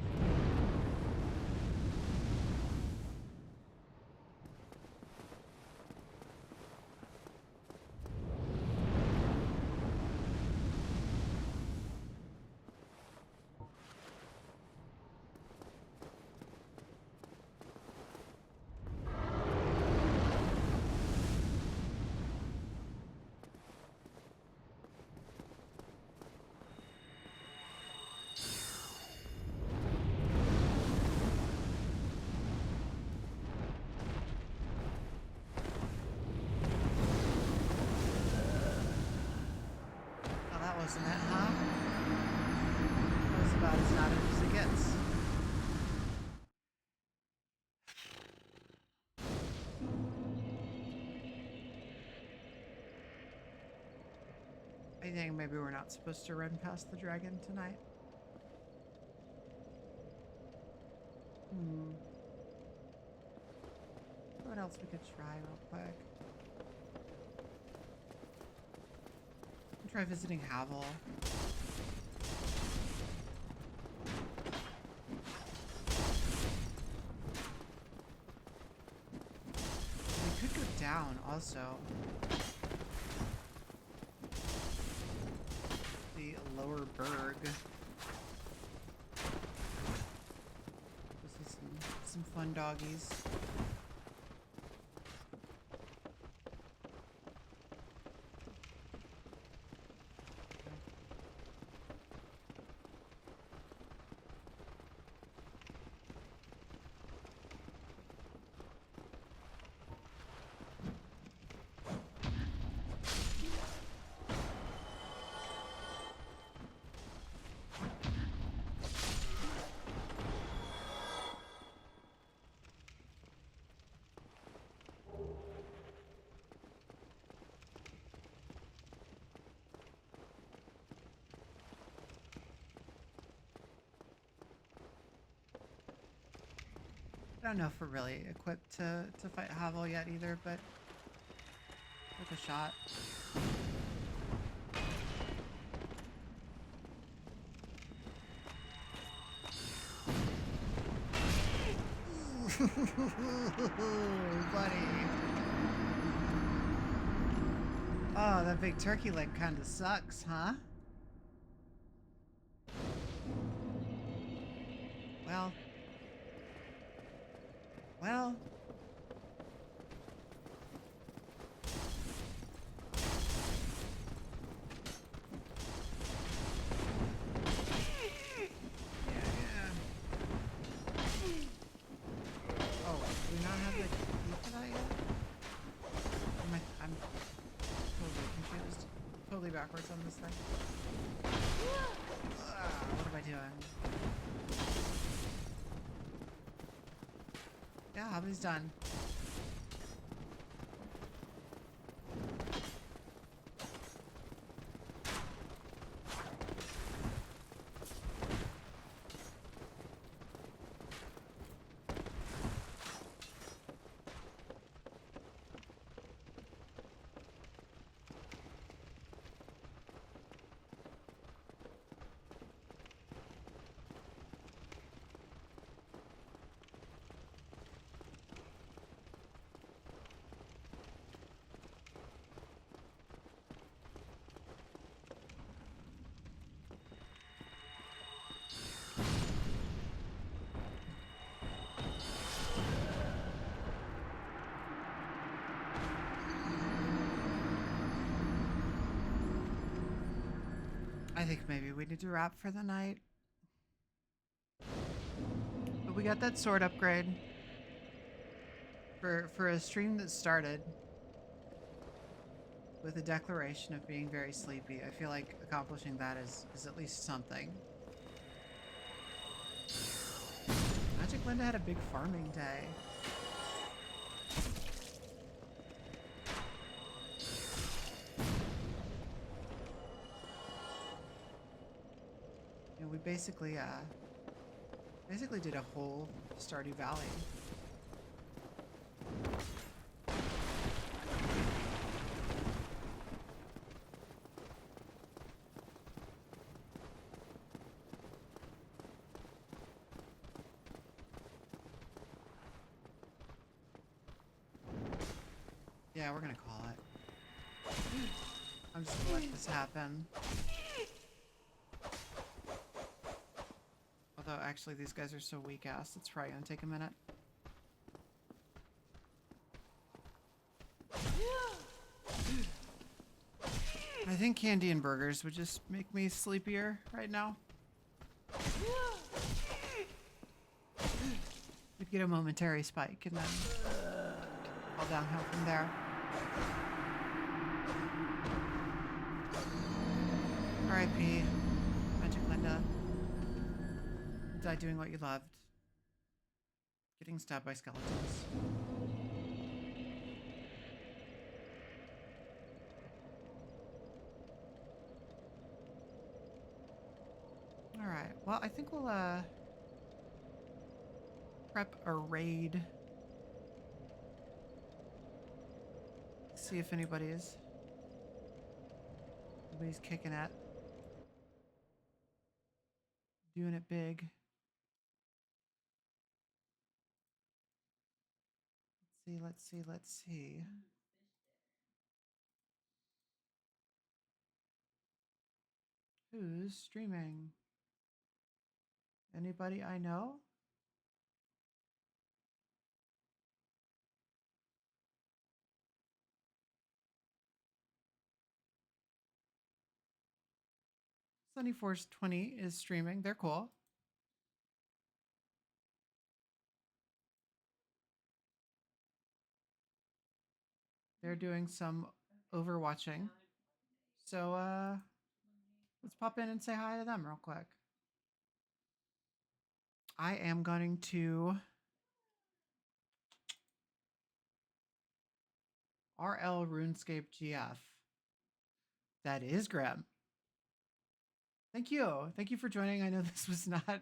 Wasn't it, huh? That was about as not as it gets. I think maybe we're not supposed to run past the dragon tonight. What else we could try real quick? Try visiting Havel. We could go down also. The lower berg. This is some fun doggies. I don't know if we're really equipped to fight Havel yet either, but worth a shot. Buddy. Oh, that big turkey leg kind of sucks, huh? Well. Well. Yeah. Oh, do we not have the key for that yet? I'm totally confused. Totally backwards on this thing. What am I doing? Yeah, hobby's done. I think maybe we need to wrap for the night. But we got that sword upgrade for a stream that started with a declaration of being very sleepy. I feel like accomplishing that is at least something. Magic Linda had a big farming day. You know, we basically did a whole Stardew Valley. Yeah, we're gonna call it. I'm just gonna let this happen. Although, actually, these guys are so weak-ass, it's probably gonna take a minute. I think candy and burgers would just make me sleepier right now. We'd get a momentary spike and then fall downhill from there. R.I.P. Magic Linda. You died doing what you loved. Getting stabbed by skeletons. Alright, well, I think we'll, prep a raid. See if anybody's kicking it. Doing it big. Let's see. Who's streaming? Anybody I know? Sunnyforce20 is streaming. They're cool. They're doing some overwatching. So let's pop in and say hi to them real quick. I am going to RL RuneScape GF. That is Graham. Thank you. Thank you for joining. I know this was not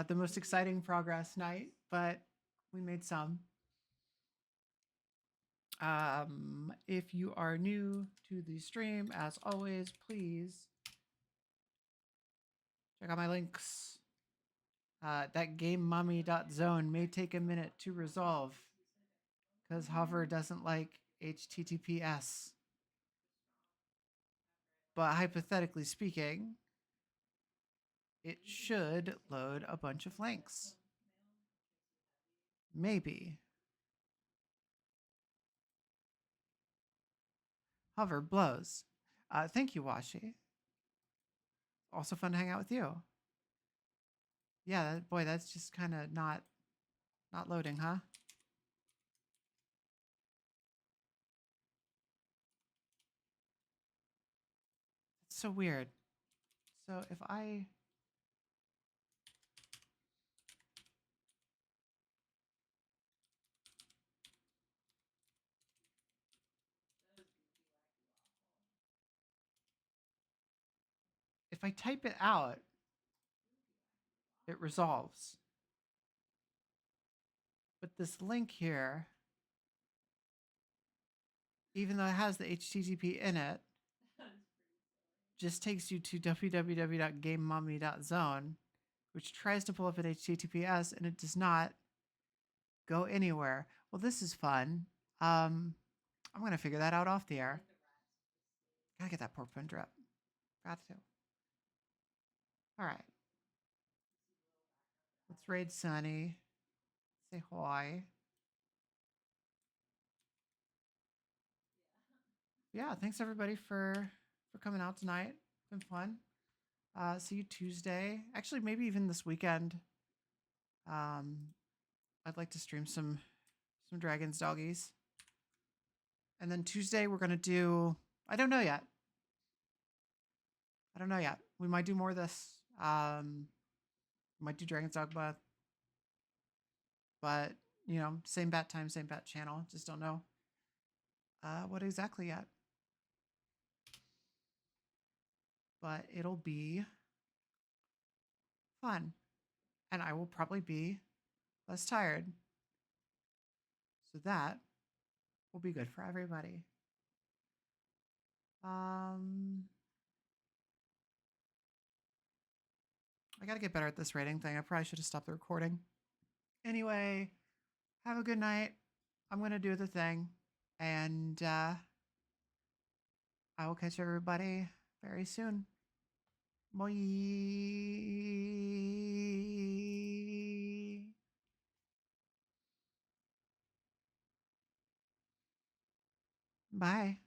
the most exciting progress night, but we made some. If you are new to the stream, as always, please check out my links. That gamemommy.zone may take a minute to resolve because Hover doesn't like HTTPS. But hypothetically speaking, it should load a bunch of links. Maybe. Hover blows. Thank you, Washi. Also fun to hang out with you. Yeah, boy, that's just kind of not loading, huh? It's so weird. So if I type it out, it resolves. But this link here, even though it has the HTTP in it, just takes you to www.gamemommy.zone, which tries to pull up an HTTPS, and it does not go anywhere. Well, this is fun. I'm going to figure that out off the air. Gotta get that poor pin drip. Got to. All right. Let's raid Sunny. Say hi. Yeah, thanks everybody for coming out tonight. It's been fun. See you Tuesday. Actually, maybe even this weekend. I'd like to stream some Dragons Doggies. And then Tuesday we're gonna do, I don't know yet. We might do more of this. Might do Dragon's Dogma. But, you know, same bat time, same bat channel. Just don't know what exactly yet. But it'll be fun. And I will probably be less tired. So that will be good for everybody. I gotta get better at this rating thing. I probably should have stopped the recording. Anyway, have a good night. I'm gonna do the thing. And I will catch everybody very soon. Bye. Bye.